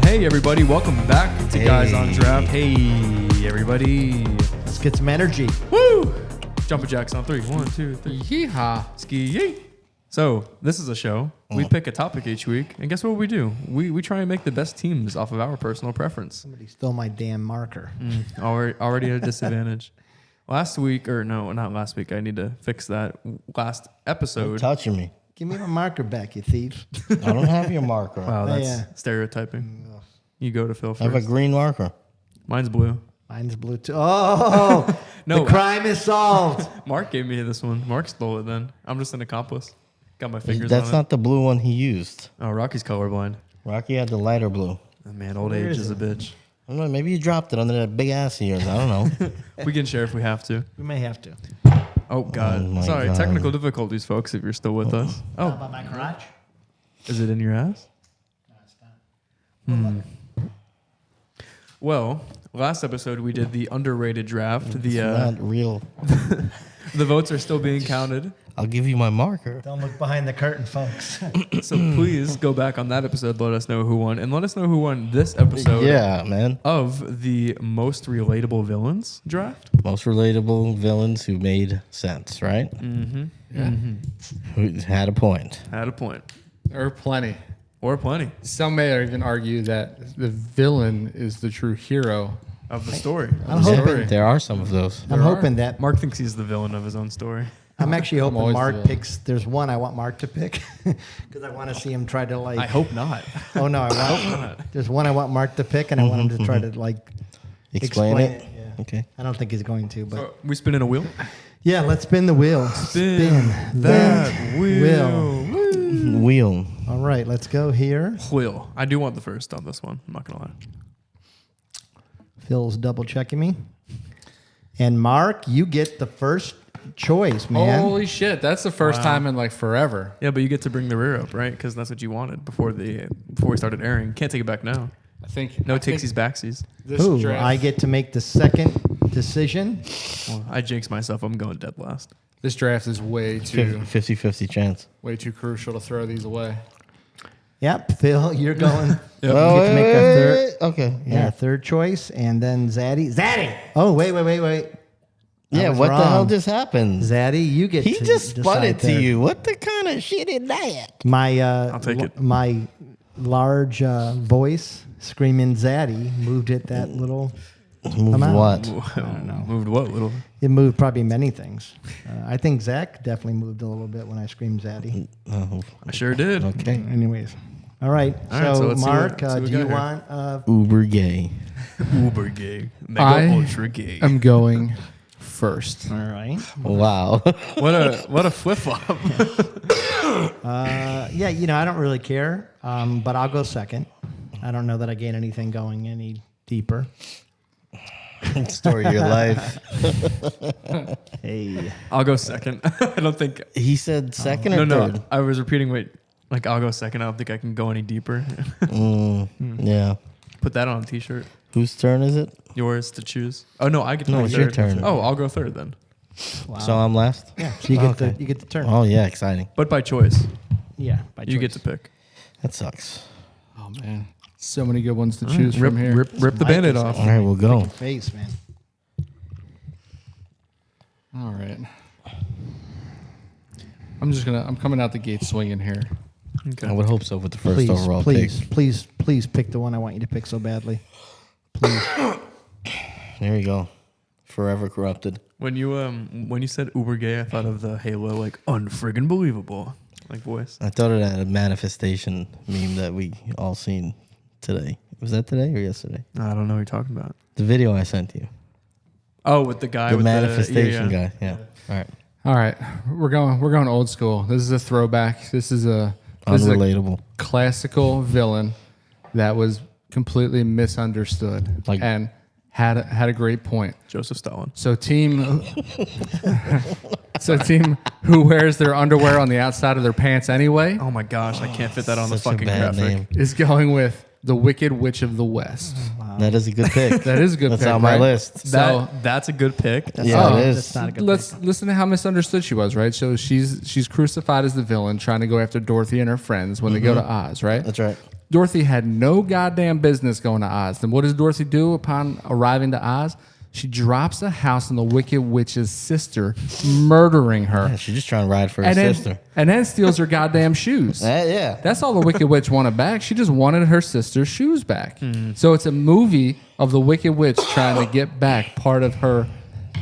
Hey everybody, welcome back to Guys on Draft. Hey everybody. Let's get some energy. Woo! Jumping jacks on 3. 1, 2, 3. Yeehaw. Ski yee. So this is a show. We pick a topic each week, and guess what we do? We try and make the best teams off of our personal preference. Somebody stole my damn marker. Already at a disadvantage. Last week, or no, not last week. I need to fix that. Last episode. You're touching me. Give me my marker back, you thief. I don't have your marker. Wow, that's Yeah. stereotyping. You go to Phil I first. have a green marker. Mine's blue. Mine's blue too. Oh, No. the crime is solved. Mark gave me this one. Mark stole it then. I'm just an accomplice. Got my fingers That's on not the blue one he used. it. Oh, Rocky's colorblind. Rocky had the lighter blue. Oh, man, old Where age is is a it? bitch. I don't know, maybe you dropped it under that big ass of yours. I don't know. We can share if we have to. We may have to. Oh, God. Oh, my Sorry, God. technical difficulties, folks, if you're still with us. How Oh, about my crotch? is it in your ass? No, it's not. Well, last episode we did the underrated draft. It's not real. The votes are still being counted. I'll give you my marker. Don't look behind the curtain, folks. So please go back on that episode, let us know who won, and let us know who won this episode Yeah, man. of the most relatable villains draft. Most relatable villains who made sense, right? Yeah. Who had a point. Had a point. There are plenty. Or plenty Some may even argue that the villain is the true hero. of the story. I'm Sorry. hoping. There are some of those. I'm There are. hoping that. Mark thinks he's the villain of his own story. I'm actually hoping always Mark the- picks. There's one I want Mark to pick because I want to see him try to like. I hope not. Oh no, I want. There's one I want Mark to pick, and I want him to try to like Explain it. Yeah. Okay. I don't think he's going to, but We spin in a wheel. yeah, let's spin the wheel. Spin that wheel. Wheel. All right, let's go here. Wheel. I do want the first on this one. I'm not gonna lie. Phil's double checking me. And Mark, you get the first choice, man. Holy shit. That's the first time in like forever. Yeah, but you get to bring the rear up, right? Because that's what you wanted before we started airing. Can't take it back now. I think. No I think takesies, backsies. This Ooh, draft, I get to make the second decision. Well, I jinx myself. I'm going dead last. this draft is way too 50-50 chance. crucial to throw these away. Yep, Phil, you're going. Yep. You get to make a third. Okay. Yeah, third choice, and then Zaddy. Zaddy. Oh, wait. I Yeah, was what the hell wrong. just happened? Zaddy, you get. He to just spun decide it to there. you. What the kind of shit is that? My I'll take it. My large voice screaming Zaddy moved it that little. Move I'm out. what? I don't know. Moved what little? It moved probably many things. I think Zach definitely moved a little bit when I screamed Zaddy. Oh, I sure did. okay. Anyways, all right. All right, so so let's see Mark, what we do got you here. want? Uber gay. Uber gay. Mega I ultra gay. I'm going first. All right. Wow. What a flip flop. Yeah, I don't really care, but I'll go second. I don't know that I gain anything going any deeper. Story of your life. Hey. I'll go second. I don't think. He said second No, or no. third? I was repeating. Wait. Like I'll go second. I don't think I can go any deeper. Yeah. Put that on a t-shirt. Whose turn is it? Yours to choose. Oh no, I get to No, pick it's your third. turn. Oh, I'll go third then. Wow. So I'm last? yeah, so you get Okay. the turn. Oh, yeah, exciting. But by choice. Yeah, by You get choice. to pick. That sucks. Oh, man. So many good ones to choose Rip, from here. rip the Mike band-aid is off. All right, we'll go. face, man. All right. I'm coming out the gate swinging here. Okay. I would hope so with the first Please, overall please pick the one I want you to pick so badly. Please. pick. There you go. Forever corrupted. When you said uber gay, I thought of the Halo like unfriggin' believable like voice. I thought of that a manifestation meme that we all seen today. Was that today or yesterday? I don't know what you're talking about. The video I sent you. Oh, with the guy The with manifestation the, yeah. guy. Yeah. All right. All right. We're going old school. This is a throwback. This is a Unrelatable. classical villain that was completely misunderstood Like- and had a great point. Joseph Stalin. So team who wears their underwear on the outside of their pants anyway Oh my gosh, I can't fit that on the Such a fucking bad graphic. name. is going with the Wicked Witch of the West. That is a good pick. That is a good That's pick, on my right? list. So That's a good pick. Yeah, Oh, it That's is. not a good let's listen to how misunderstood she was, right? So she's crucified as the villain, trying to go after Dorothy and her friends when they go to Oz, right? That's right. Dorothy had no goddamn business going to Oz. Then what does Dorothy do upon arriving to Oz? She drops a house on the Wicked Witch's sister, murdering her. Yeah, she's just trying to ride for her and then, sister. and then steals her goddamn shoes. Yeah. That's all the Wicked Witch wanted back. She just wanted her sister's shoes back. So it's a movie of the Wicked Witch trying to get back part of her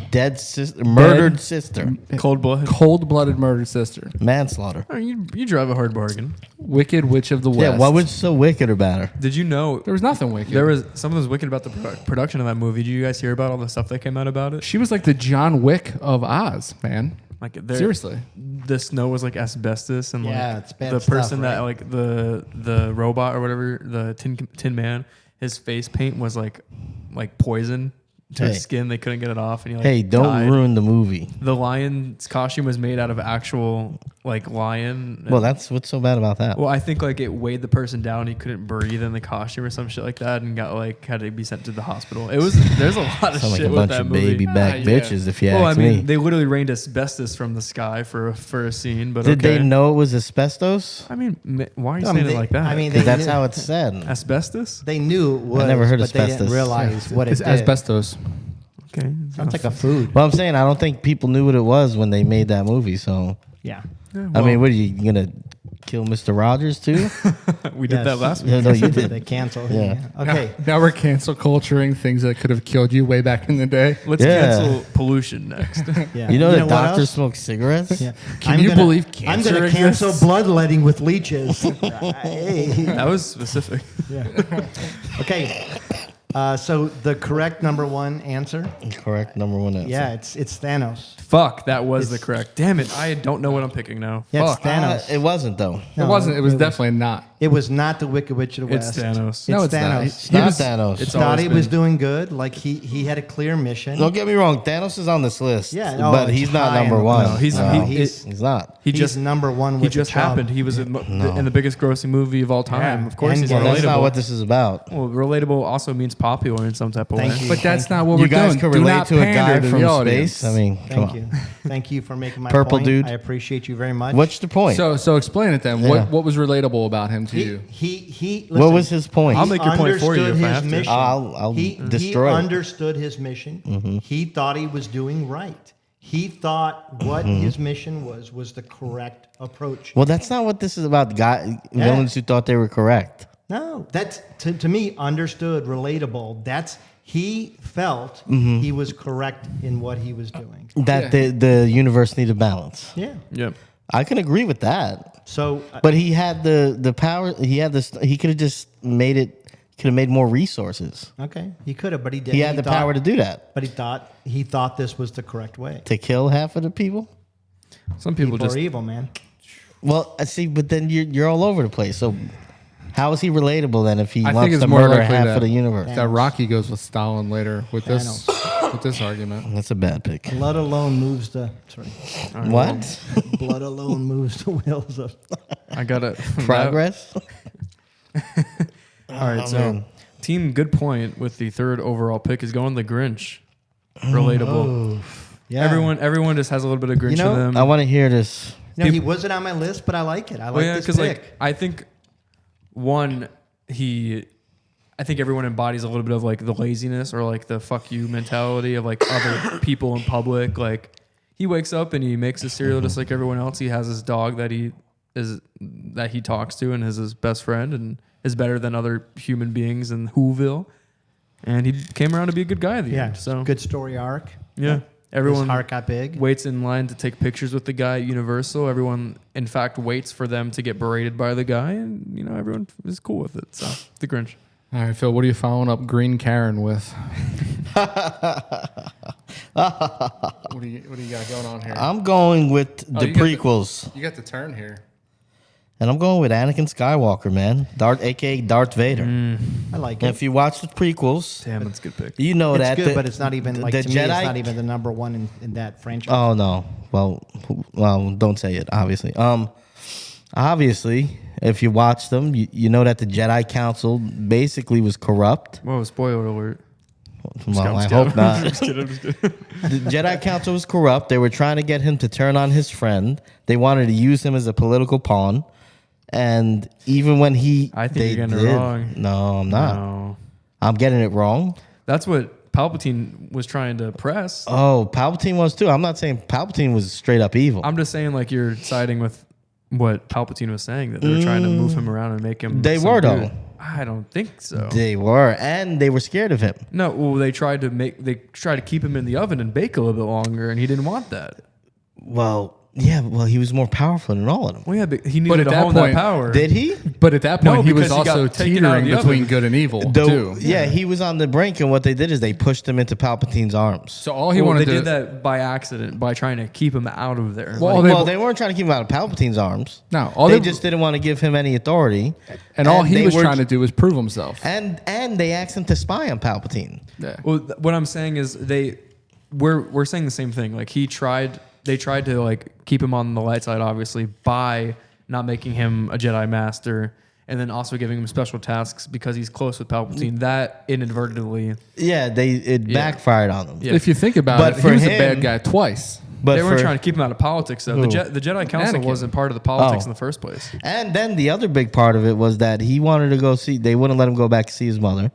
Dead sister, murdered sister, Cold blood. cold-blooded murdered sister. manslaughter. Oh, you drive a hard bargain. Wicked Witch of the West. Yeah, what was so wicked about her? Did you know There was nothing wicked. there was something that was wicked about the production of that movie? Did you guys hear about all the stuff that came out about it? She was like the John Wick of Oz, man. Like Seriously. the snow was like asbestos, and Yeah, like it's bad the stuff, person that right? like the robot or whatever, the tin man, his face paint was like poison to his Hey. skin. They couldn't get it off, and he like Hey, don't died. ruin the movie. The lion's costume was made out of actual like lion. Well, that's what's so bad about that. Well, I think like it weighed the person down. He couldn't breathe in the costume or some shit like that, and got like had to be sent to the hospital. There's a lot of Sound like shit a with bunch that of movie. baby back Yeah. bitches, if you Well, I ask mean, me. they literally rained asbestos from the sky for a scene. But Did okay. they know it was asbestos? I mean, why are you I saying mean, it like that? I mean, Because they that's knew, how it's said. asbestos. they knew it was, never heard but they didn't asbestos. realize what it It's did. asbestos. Okay, Sounds like a food. Well, I'm saying I don't think people knew what it was when they made that movie. So, Yeah. I mean, what are you gonna kill Mr. Rogers too? we did that last week. Yeah, no, you did. They canceled. Yeah. Okay. Now we're cancel culturing things that could have killed you way back in the day. Let's Yeah. cancel pollution next. Yeah. You know that what doctors else? smoke cigarettes? Yeah. Can you believe I'm cancer going to cancel exists? bloodletting with leeches. Hey. That was specific. Yeah. Okay. So the correct number one answer. Correct number one answer. Yeah, it's Thanos. Fuck, that was the correct. Damn it, I don't know what I'm picking now. Yeah, Fuck. it's Thanos. It wasn't though. It No, wasn't. It was definitely not. It was not the Wicked Witch of the It's West. Thanos. No, It's it's not. Thanos. It's not Thanos. it's Thought he always was been- doing good. Like he had a clear mission. Don't get me wrong. Thanos is on this list. Yeah, but it's he's not high number on the one. list. No, he's- No, he- he's not. He He's just number one. he With just the child. happened. He was in the biggest grossing movie of all time. Yeah. Of course, he's Endgame. Well, that's not relatable. what this is about. Well, relatable also means popular in some type of Thank way. you. But that's not what You we're guys doing. can Do relate not to a pander guy to from the space. audience. I mean, come Thank on. you. Thank you for making my Purple point. dude. I appreciate you very much. What's the point? So explain it then. Yeah. What was relatable about him to he, you? he what listen, was his point? I'll make your point for you understood if I his have to. mission. I'll he destroy it. understood his mission. He thought he was doing right. He thought what his mission was the correct approach. Well, that's not what this is about. Villains who thought they were correct. No, that's to me understood, relatable. That's he felt he was correct in what he was doing. That the universe needed balance. Yeah. Yep. I can agree with that. So, But he had the power. He had this. He could have just made it. Could have made more resources. okay, he could have, but he didn't. He had the power to do that. But he thought this was the correct way. To kill half of the people. Some people People just are evil, man. Well, I see, but then you're all over the place. So, how is he relatable then if he I think wants it's to more murder likely half that- of the universe? That Rocky goes with Stalin later with this argument. That's a bad pick. Blood alone moves the. Sorry. What? Blood alone moves the wheels of. I got it. Progress? All right, so man. team, good point with the third overall pick is going the Grinch. Relatable. Yeah. Everyone just has a little bit of Grinch know, in them. I want to hear this. No, he wasn't on my list, but I like it. I like Well, yeah, this because pick. like I think I think everyone embodies a little bit of like the laziness or like the fuck you mentality of like other people in public. Like he wakes up and he makes his cereal just like everyone else. He has his dog that he talks to and is his best friend and is better than other human beings in Whoville. And he came around to be a good guy at the yeah, end. So good story arc. yeah. Everyone His heart got big. waits in line to take pictures with the guy at Universal. Everyone, in fact, waits for them to get berated by the guy, and everyone is cool with it. So the Grinch. All right, Phil, what are you following up Green Karen with? What do you got going on here? I'm going with the you got the- prequels. You got the turn here. And I'm going with Anakin Skywalker, man. A.k.a. Darth Vader. I like And it. if you watch the prequels, Damn, that's a good pick. you know It's that good, but it's not even like the to me. Jedi. It's not even the number one in that franchise. Oh no. Well, don't say it. Obviously. Obviously, if you watch them, you know that the Jedi Council basically was corrupt. Whoa, spoiler alert. Well, I hope not. The Jedi Council was corrupt. They were trying to get him to turn on his friend. They wanted to use him as a political pawn. And even when I think you're getting it wrong. No, I'm not. No. I'm getting it wrong. That's what Palpatine was trying to press. Oh, Palpatine was too. I'm not saying Palpatine was straight up evil. I'm just saying, like, you're siding with what Palpatine was saying, that they were trying to move him around and make him. They some were, good. though. I don't think so. They were, and they were scared of him. No, well, they tried to keep him in the oven and bake a little bit longer, and he didn't want that. Well, yeah, he was more powerful than all of them. Well, yeah, but he But needed at to that hone point- that power. Did he? But at that No, point, he was because he got also taken out of teetering the between oven. good and evil, too. Yeah, he was on the brink, and what they did is they pushed him into Palpatine's arms. So all he Well, wanted they to did that by accident, by trying to keep him out of there. Well, Like, They weren't trying to keep him out of Palpatine's arms. No, all they they- just didn't want to give him any authority. and all he they was were- trying to do was prove himself. And they asked him to spy on Palpatine. Yeah. well, what I'm saying is we're saying the same thing. Like they tried to like keep him on the light side, obviously, by not making him a Jedi Master, and then also giving him special tasks because he's close with Palpatine. That inadvertently, Yeah, it backfired on him. Yeah. If you think about But it, he for was a him- bad guy twice. But they weren't for- trying to keep him out of politics. Though Who? the Jedi Council Anakin. wasn't part of the politics Oh. in the first place. And then the other big part of it was that he wanted to go see. They wouldn't let him go back to see his mother.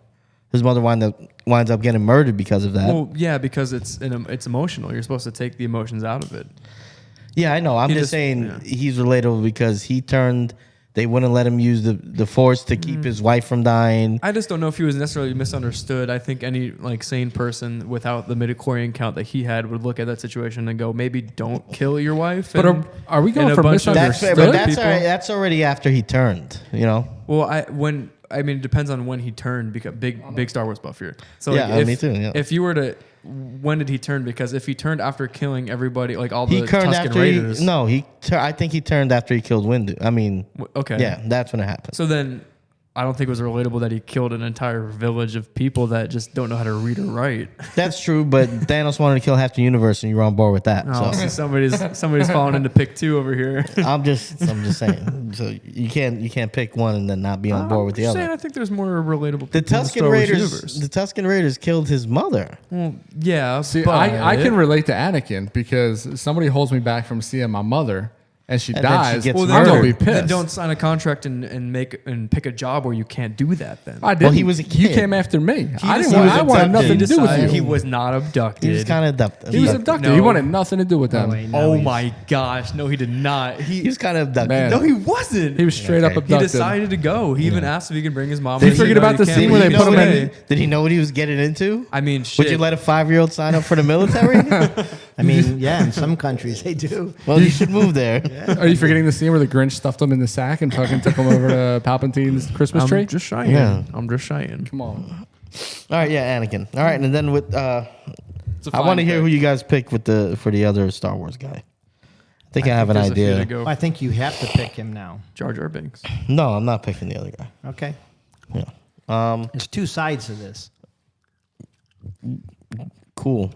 His mother winds up getting murdered because of that. Well, yeah, because it's emotional. You're supposed to take the emotions out of it. Yeah, I know. I'm He just just- saying yeah. he's relatable because he turned. They wouldn't let him use the Force to keep his wife from dying. I just don't know if he was necessarily misunderstood. I think any like sane person without the midichlorian count that he had would look at that situation and go, maybe don't kill your wife. But and- are we going and a for bunch of- That's misunderstood? but people. that's already after he turned. You know. Well, it depends on when he turned. Because big Star Wars buff here. So Yeah, like, if, me too, yeah. If you were to, when did he turn? Because if he turned after killing everybody, like all the He turned Tusken after Raiders. I think he turned after he killed Windu. I mean, Okay. yeah, that's when it happened. So then, I don't think it was relatable that he killed an entire village of people that just don't know how to read or write. That's true, but Thanos wanted to kill half the universe, and you were on board with that. Oh, So see, somebody's falling into pick two over here. I'm just saying. So you can't pick one and then not be on board with the I'm other. saying I think there's more relatable. The people in Tusken Star Wars Raiders. universe. The Tusken Raiders killed his mother. Well, yeah, See, but I can relate to Anakin because somebody holds me back from seeing my mother, and she And then she dies. gets I'm then gonna be don't, then pissed. don't sign a contract and pick a job where you can't do that. Then I didn't. he was a You kid. came after me. I was didn't. I wanted abducted. nothing to do with decided you. He was not abducted. He was kind of abducted. He was abducted. No. He wanted nothing to do with them. wait, no, Oh he's- my gosh! No, he did not. He was kind of abducted. Man. No, he wasn't. He was straight up Okay. He abducted. decided to go. He even asked if he could bring his mom. Did you He said, forget "No, about you the can't, scene but where you they can put him stay." in- Did he know what he was getting into? I mean, shit. Would you let a 5-year-old sign up for the military? I mean, yeah, in some countries they do. Well, you should move there. Are you forgetting the scene where the Grinch stuffed him in the sack and fucking took him over to Palpatine's Christmas I'm tree? just shying. Yeah. I'm just shying. Come on. All right, yeah, Anakin. All right, and then with I It's a want to fine hear pick. who you guys pick for the other Star Wars guy. I think I have an There's a few to idea. go. I think you have to pick him now. Jar Jar Binks. No, I'm not picking the other guy. Okay. Yeah. There's two sides to this. Cool.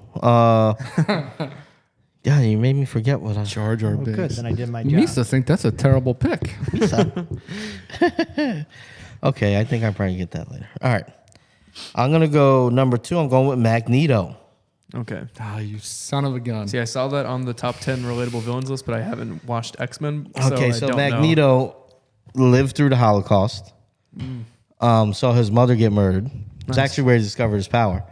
Yeah, you made me forget what I. Jar Jar Oh, Binks. good. Then I did my job. Misa think that's a terrible pick. Okay, I think I'll probably get that later. All right. I'm gonna go number 2. I'm going with Magneto. Okay. Ah, you son of a gun. See, I saw that on the top 10 relatable villains list, but I haven't watched X-Men. Okay, I so don't know. Magneto lived through the Holocaust. Saw his mother get murdered. It's actually where he discovered his power.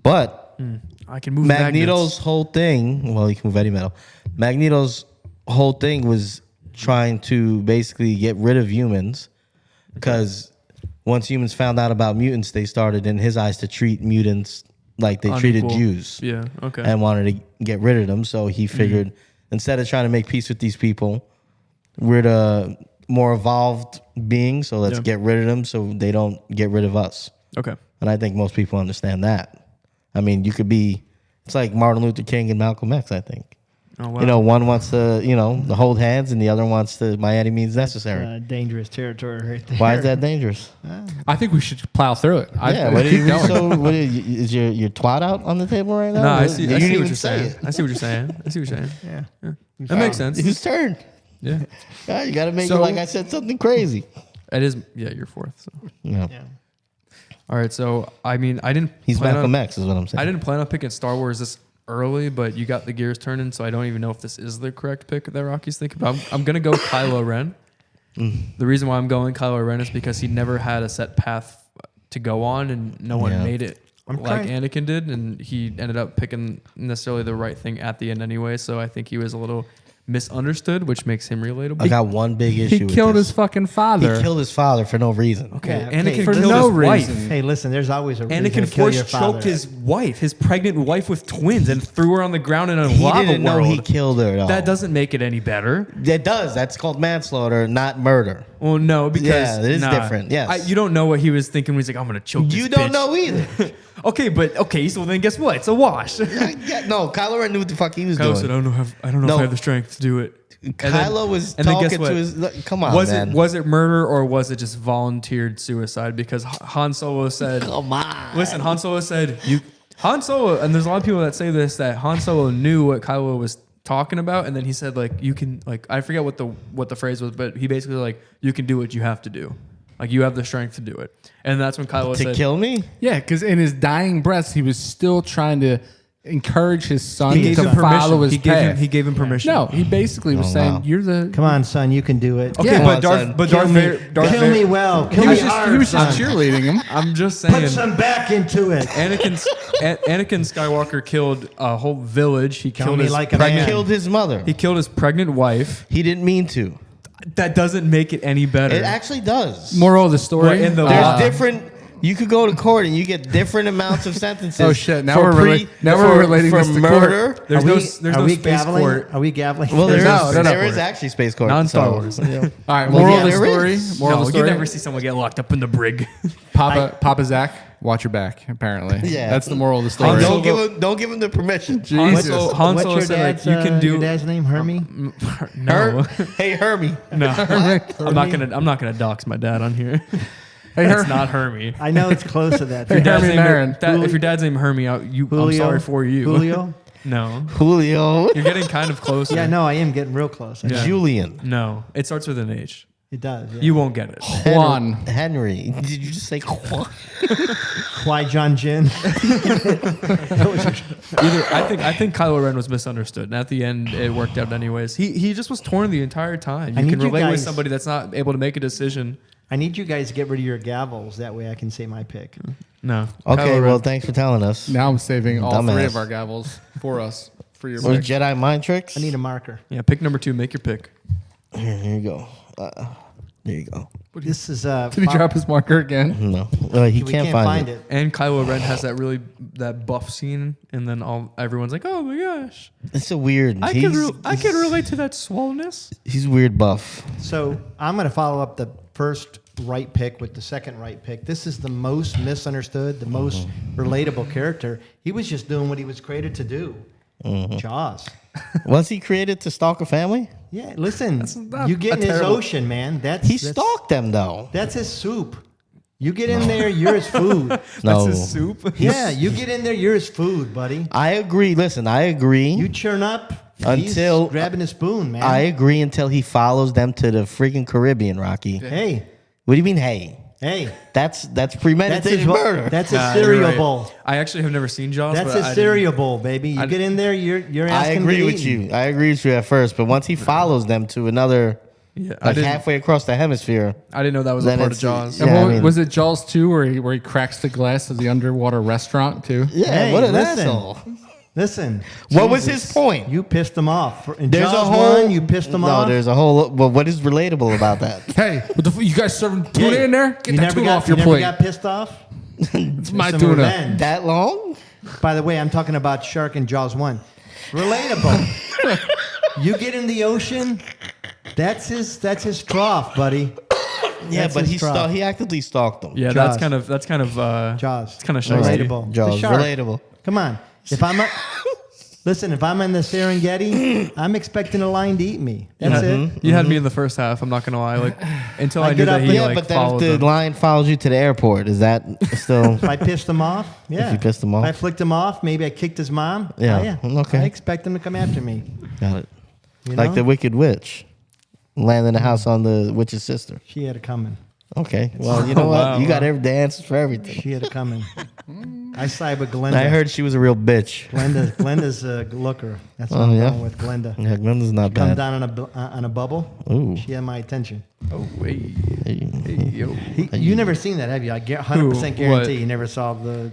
But I can move Magneto's magnets. whole thing, well, he can move any metal. Magneto's whole thing was trying to basically get rid of humans because once humans found out about mutants, they started, in his eyes, to treat mutants like they treated Unequal. Jews Yeah. Okay. and wanted to get rid of them. So he figured instead of trying to make peace with these people, we're the more evolved beings, so let's Yeah. get rid of them so they don't get rid of us. Okay. And I think most people understand that. I mean, you could be, it's like Martin Luther King and Malcolm X, I think. Oh, wow. You know, one wants to, to hold hands, and the other wants to by any means necessary. Dangerous territory right there. Why is that dangerous? I think we should plow through it. Yeah, is your twat out on the table right now? No, I You see didn't what even you're say saying. it. I see what you're saying. Yeah. That makes sense. Whose turn? Yeah. Yeah, you got to make So- it like I said something crazy. It is. Yeah, you're fourth. So. Yeah. Yeah. All right. So I mean, I didn't. He's plan Malcolm on, X, is what I'm saying. I didn't plan on picking Star Wars this early, but you got the gears turning, so I don't even know if this is the correct pick that Rocky's thinking. But I'm gonna go Kylo Ren. The reason why I'm going Kylo Ren is because he never had a set path to go on, and no one made it like Anakin did, and he ended up picking necessarily the right thing at the end anyway. So I think he was a little misunderstood, which makes him relatable. I got one big issue. He with killed this. his fucking father. He killed his father for no reason. Okay, Yeah, Anakin for killed no his wife. reason. Hey, listen, there's always a reason to Anakin kill your force father. choked his wife, his pregnant wife, with twins, and threw her on the ground in a He lava didn't know world. he killed her. Though. That doesn't make it any better. It does. That's called manslaughter, not murder. Well, no, because Yeah, it is different, yes. You don't know what he was thinking when he's like, "I'm gonna choke." You this don't bitch." know either. Okay. So then, guess what? It's a wash. No, Kylo Ren knew what the fuck he was Kylo said, doing. "I don't know if No. I have the strength to do it." Kylo was and then talking guess what? to his. Come on, was man. it murder or was it just volunteered suicide? Because Han Solo said, Come on. "Listen, Han Solo said you." Han Solo, and there's a lot of people that say this, that Han Solo knew what Kylo was talking about, and then he said like, "You can," like, I forget what the phrase was, but he basically like, "You can do what you have to do." Like, you have the strength to do it. And that's when Kylo To said, kill me? Yeah, because in his dying breaths, he was still trying to encourage his son he gave to him permission. follow his path. He gave him permission. No, he basically was Oh, saying, wow. "You're the." Come on, son, you can do it. Okay, Yeah. but Come on, son. Darth Vader, Kill me well. Kill He me was just, hard, he was just son. cheerleading him. I'm just Put saying, some back into it. Anakin Skywalker killed a whole village. He Tell killed me his like a pregnant. man. Killed his mother. He killed his pregnant wife. He didn't mean to. That doesn't make it any better. It actually does. Moral of the story: What, in the There's law? different. You could go to court and you get different amounts of sentences. Oh, shit. Now for we're relating for this to murder. court. There's Are no we- there's are no we space gaveling? court. Are we gaveling? Well, there No, no, no. is actually space court. Non-Star so, Wars. yeah. All right, Well, moral yeah, of the there story. is. Moral No, of the you story. never see someone get locked up in the brig. Papa Zach, watch your back. Apparently, Yeah. that's the moral of the Han story. Solo- Don't give him the permission. Jesus. Han What's Solo your said, like, dad's, you can do. your dad's name? Hermie? No, Hey, Hermie. no. I'm not gonna dox my dad on here. Hey, It's not Hermie. I know it's close to that. Hey, Hermie Marin. If your dad's name Hermie, I'm sorry for you. Julio? No, Julio. you're getting kind of close. Yeah, no, I am getting real close. Yeah. Julian. No, it starts with an H. It does. Yeah. You won't get it. Juan. Henry. Did you just say Juan? Why John Jin? I think Kylo Ren was misunderstood, and at the end, it worked out anyways. He just was torn the entire time. I You need can you relate with guys- somebody that's not able to make a decision. I need you guys to get rid of your gavels. That way I can say my pick. No. Okay, Kylo well, Ren. thanks for telling us. Now I'm saving all three Dumbass. of our gavels for us for your Those pick. Jedi mind tricks? I need a marker. Yeah, pick number 2. Make your pick. Here you go. There you go. This is Did he drop his marker again? No, he We can't find it. And Kylo Ren has that buff scene, and then everyone's like, "Oh my gosh, It's a weird. I can relate to that swollenness." He's weird buff. So I'm going to follow up the first right pick with the second right pick. This is the most misunderstood, the most relatable character. He was just doing what he was created to do. Jaws. Was he created to stalk a family? Yeah, listen, not you get a in his terrible- ocean, man. He stalked them though. That's his soup. You get in there, you're his food. That's No, his soup. Yeah, you get in there, you're his food, buddy. I agree. Listen, I agree. You churn up. Until- he's grabbing a spoon, man. I agree until he follows them to the freaking Caribbean, Rocky. Hey, What do you mean, hey? hey. That's That's premeditated his, murder. that's his Nah, cereal you're right. bowl. I actually have never seen Jaws. That's but his I didn't- cereal bowl, baby. You get in there, you're I asking agree to with eat. you. I agree with you at first, but once he follows them to another, Yeah, I like didn't. halfway across the hemisphere, I didn't know that was a Then part of it's- Jaws. Yeah, And I what- mean- was it Jaws 2 where he cracks the glass of the underwater restaurant too? yeah, Hey, what an listen. asshole. Listen. What was Jesus. his point? You pissed him off. In There's Jaws a whole. 1, you pissed him no, off. there's a whole. Well, what is relatable about that? Hey, what the you guys serving tuna Hey, in there? Get you that never tuna got, off your you never plate. got pissed off? It's my Some tuna. revenge. That long? By the way, I'm talking about shark in Jaws 1. Relatable. You get in the ocean, that's his trough, buddy. Yeah, That's but his trough. he actively stalked them. Yeah, Jaws. that's kind of Jaws. It's kind of Relatable. shady. The Jaws, shark. relatable. Come on. If I'm a, Listen, if I'm in the Serengeti, I'm expecting a lion to eat me. That's it. You had me in the first half. I'm not gonna lie. Like until I knew get that up he and- like but then if followed the them. lion follows you to the airport, is that still? If I pissed him off, yeah. you pissed him off? If I flicked him off, maybe I kicked his mom. Yeah. Oh, yeah. Okay. I expect him to come after me. Got it. You Like know? the Wicked Witch, landing the house on the witch's sister. She had it coming. Okay. Well, you know what? Wow. You got the answers for everything. She had it coming. I side with Glenda. I heard she was a real bitch. Glenda's a looker. That's what Oh, I'm yeah? going with Glenda. Yeah, Glenda's not Come bad. down on a bubble. Ooh. She had my attention. Oh wait, Hey. hey, yo. You never seen that, have you? I 100% Who? guarantee What? you never saw the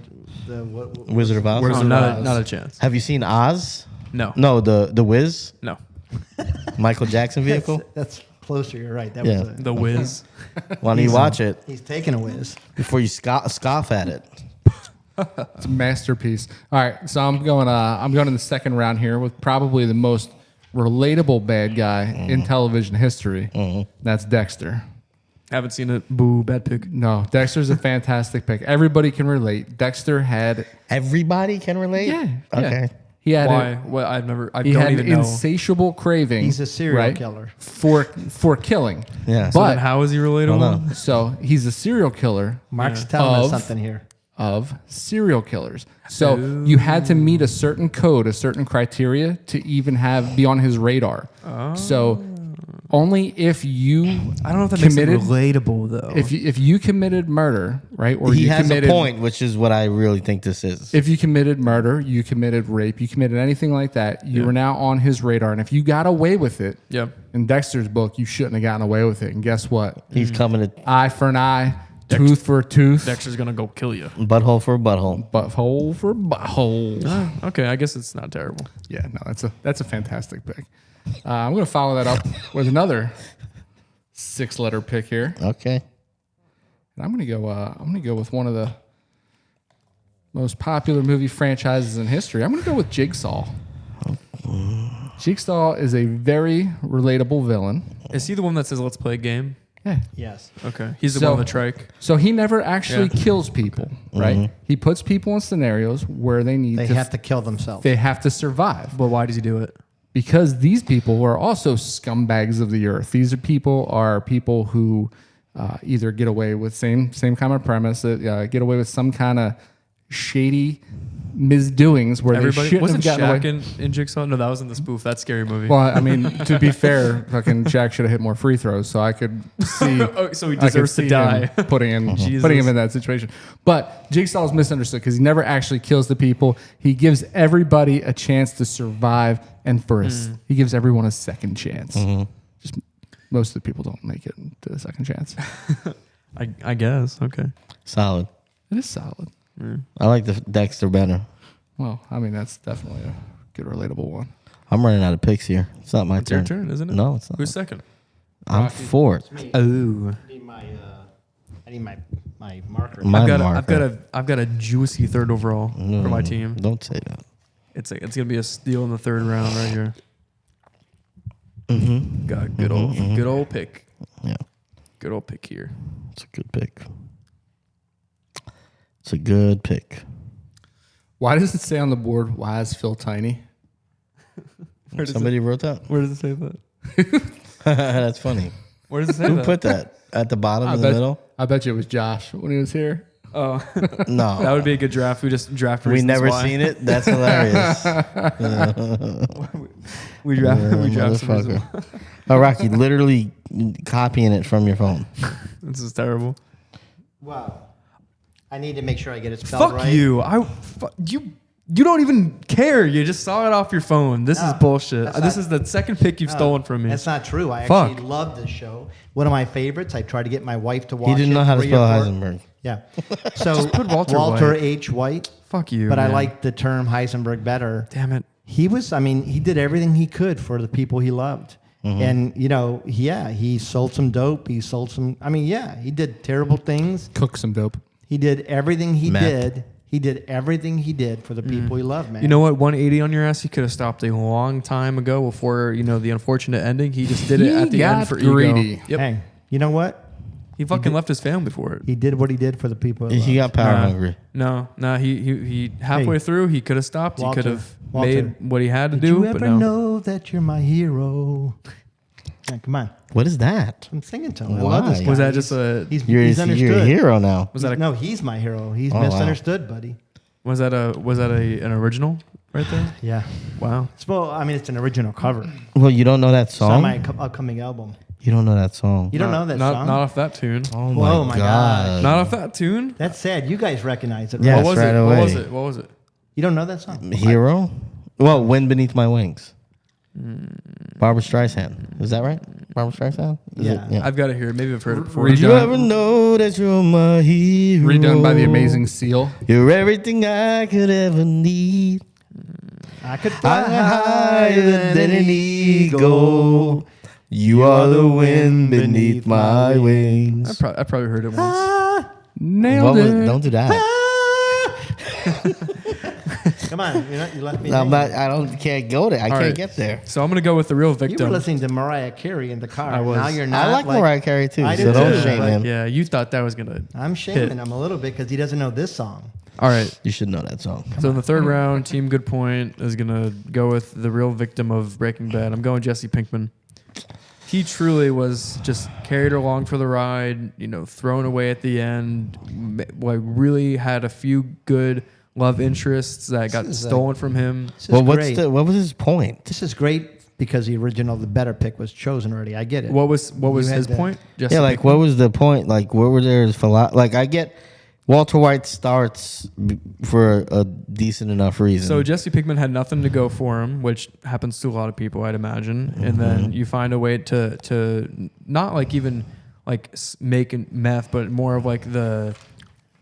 what Wizard of Oz. Oh, Wizard of not Oz. not a chance. Have you seen Oz? No, No, the Wiz, no. Michael Jackson vehicle. That's closer. You're right. That Yeah. was The Wiz. Why don't you watch it he's taking a whiz. before you scoff at it? It's a masterpiece. All right, so I'm going in the second round here with probably the most relatable bad guy in television history. That's Dexter. Haven't seen it. Boo, bad pick. No, Dexter's a fantastic pick. Everybody can relate. Dexter had Everybody can relate. Okay. He had Why? a, What? I he don't had even an know. insatiable craving. He's a serial right, killer. for killing. Yeah. So But then how is he relatable? Hold on. so he's a serial killer Mark's telling us Of- something here. of serial killers. So you had to meet a certain code, a certain criteria to even be on his radar. So only if you I don't know if that makes it committed relatable though. if you committed murder, right? Or He you has committed a point, which is what I really think this is. If you committed murder, you committed rape, you committed anything like that, you were now on his radar. And if you got away with it, yeah. in Dexter's book, you shouldn't have gotten away with it. And guess what? He's coming to Eye for an eye, tooth for a tooth, Dexter's gonna go kill you. butthole for a butthole. butthole for butthole. Okay, I guess it's not terrible. Yeah, no, that's a fantastic pick. I'm going to follow that up with another 6-letter pick here. Okay. And I'm going to go with one of the most popular movie franchises in history. I'm going to go with Jigsaw. Jigsaw is a very relatable villain. Is he the one that says let's play a game? Yeah. Yes. Okay, he's the So- one with the trike. So he never actually Yeah. kills people, right? He puts people in scenarios where they need They to have to kill themselves. they have to survive. But why does he do it? Because these people are also scumbags of the earth. These are people who either get away with same kind of premise, get away with some kind of shady misdoings where they Everybody shouldn't wasn't have gotten Shaq away. in Jigsaw? No, that was in the spoof. That scary movie. Well, I mean, to be fair, fucking Shaq should have hit more free throws, so I could see. Oh, so he I could deserves to see die. him putting him Jesus. in that situation. But Jigsaw is misunderstood because he never actually kills the people. He gives everybody a chance to survive, and he gives everyone a second chance. Just most of the people don't make it to the second chance. I guess. Okay. Solid. It is solid. I like the Dexter better. Well, I mean, that's definitely a good relatable one. I'm running out of picks here. It's not my It's your turn. turn, isn't it? No, it's not. Who's second? I'm fourth. Oh, I need my marker. My I've got a juicy third overall for my team. Don't say that. It's gonna be a steal in the third round right here. Got a good old pick. Yeah, Good old pick here. it's a good pick. It's a good pick. Why does it say on the board, why is Phil tiny? Somebody wrote that? Where does it say that? That's funny. Where does it say Who that? put that? At the bottom in the middle? I bet you it was Josh when he was here. Oh, No. that would be a good draft. We just draft. We reasons never why. seen it? That's hilarious. We draft. We draft. Some reasons why. Motherfucker. Oh, Rocky, literally copying it from your phone. This is terrible. Wow. I need to make sure I get it spelled Fuck right. you. You don't even care. You just saw it off your phone. This is No, bullshit. that's This not- is the second pick you've stolen from me. That's not true. I Fuck. actually love this show. One of my favorites. I tried to get my wife to watch it. He didn't know how to 3 or spell 4. Heisenberg. Yeah. So put Walter White. H. White. Fuck you. But I man. like the term Heisenberg better. Damn it. He did everything he could for the people he loved. And, he sold some dope. He sold some, he did terrible things. Cook some dope. He did everything he Meth. did. He did everything he did for the people he loved, man. You know what? 180 on your ass. He could have stopped a long time ago before the unfortunate ending. He just did it He at the got end for greedy. ego. Yep. Hey, you know what? He fucking left his family for it. He did what he did for the people he He loved. got power hungry. No. He halfway Hey, through he could have stopped. He Walter, could have. Walter, made what he had to did do. you but ever no. know that you're my hero? Yeah, come on. What is that? I'm singing to him. I love this Why? guy. Was that just a? He's understood. You're a hero now. Was that a? No, he's my hero. He's Oh, wow. misunderstood, buddy. Was that an original right there? Yeah. Wow. Well, I mean, it's an original cover. Well, you don't know that It's on song? my upcoming album. You don't know that song? You don't know that not, song? Not off that tune. Oh Whoa, my gosh. Not off that tune. That's sad. You guys recognize it, right? Yes, What was right it? away. What was it? What was it? You don't know that song? Hero? Well, Wind Beneath My Wings. Barbara Streisand. Is that right? Barbara Streisand? Is Yeah. it? I've got to hear it. Maybe I've heard it before. Redone. Did you ever know that you're my hero? Redone by the Amazing Seal. You're everything I could ever need. I could fly Higher than an eagle. You are the wind beneath my wings. I probably heard it once. Nailed it. Don't do that. Come on, you left me. I'm hanging. not. Can't go there. I can't right. get there. So I'm gonna go with the real You victim. were listening to Mariah Carey in the car. I was. Now you're not. I like Mariah Carey too, I so do don't too, shame but- him. Yeah, you thought that was gonna. I'm shaming him a little bit because he doesn't know this song. All right. You should know that song. So in the third round, Team Good Point is gonna go with the real victim of Breaking Bad. I'm going Jesse Pinkman. He truly was just carried along for the ride. Thrown away at the end. Really had a few good love interests that got This is stolen from him. This is Well, great. what was his point? This is great because the better pick was chosen already. I get it. What was You had his the- point? Jesse Yeah, like Pinkman? what was the point? Like what were there for? Like I get Walter White starts for a decent enough reason. So Jesse Pinkman had nothing to go for him, which happens to a lot of people, I'd imagine. And then you find a way to not like even like making meth, but more of like the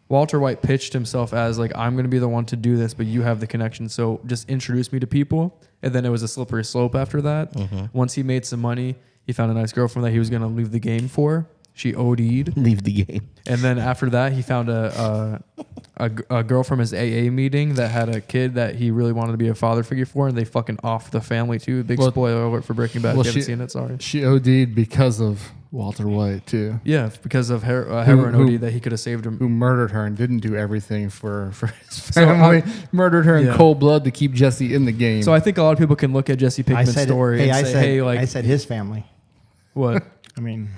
Walter White pitched himself as like, I'm going to be the one to do this, but you have the connection. So just introduce me to people. And then it was a slippery slope after that. Once he made some money, he found a nice girlfriend that he was going to leave the game for. She OD'd. leave the game. And then after that, he found a girl from his AA meeting that had a kid that he really wanted to be a father figure for, and they fucking offed the family too. Big Well- spoiler alert for Breaking Bad. well, If you haven't she- seen it, sorry. She OD'd because of Walter White too, Yeah, because of heroin who- OD that he could have saved him. who murdered her and didn't do everything for his So, family. Murdered her in yeah. cold blood to keep Jesse in the game. So I think a lot of people can look at Jesse I Pinkman's said story Hey, and I say, said. hey, like, I said his family. what? I mean,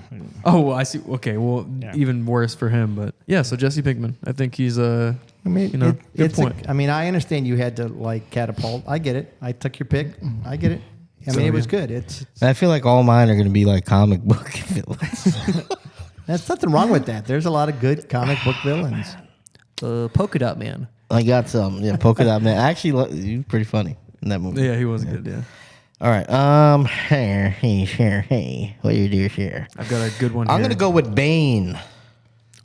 Oh, well, I see. Okay, well, Yeah. even worse for him. But yeah, so Jesse Pinkman, I think he's I mean, good it's point. I mean, I understand you had to like catapult. I get it. I took your pick. I get it. I So, mean, it was yeah. good. It's I feel like all mine are going to be like comic book villains. There's nothing wrong with that. There's a lot of good comic book villains. Polka Dot Man. I got some. Yeah, Polka Dot Man. Actually, you pretty funny in that movie. Yeah, he was good. Yeah, All right. Hey. What you do here? I've got a good one. I'm here. gonna go with Bane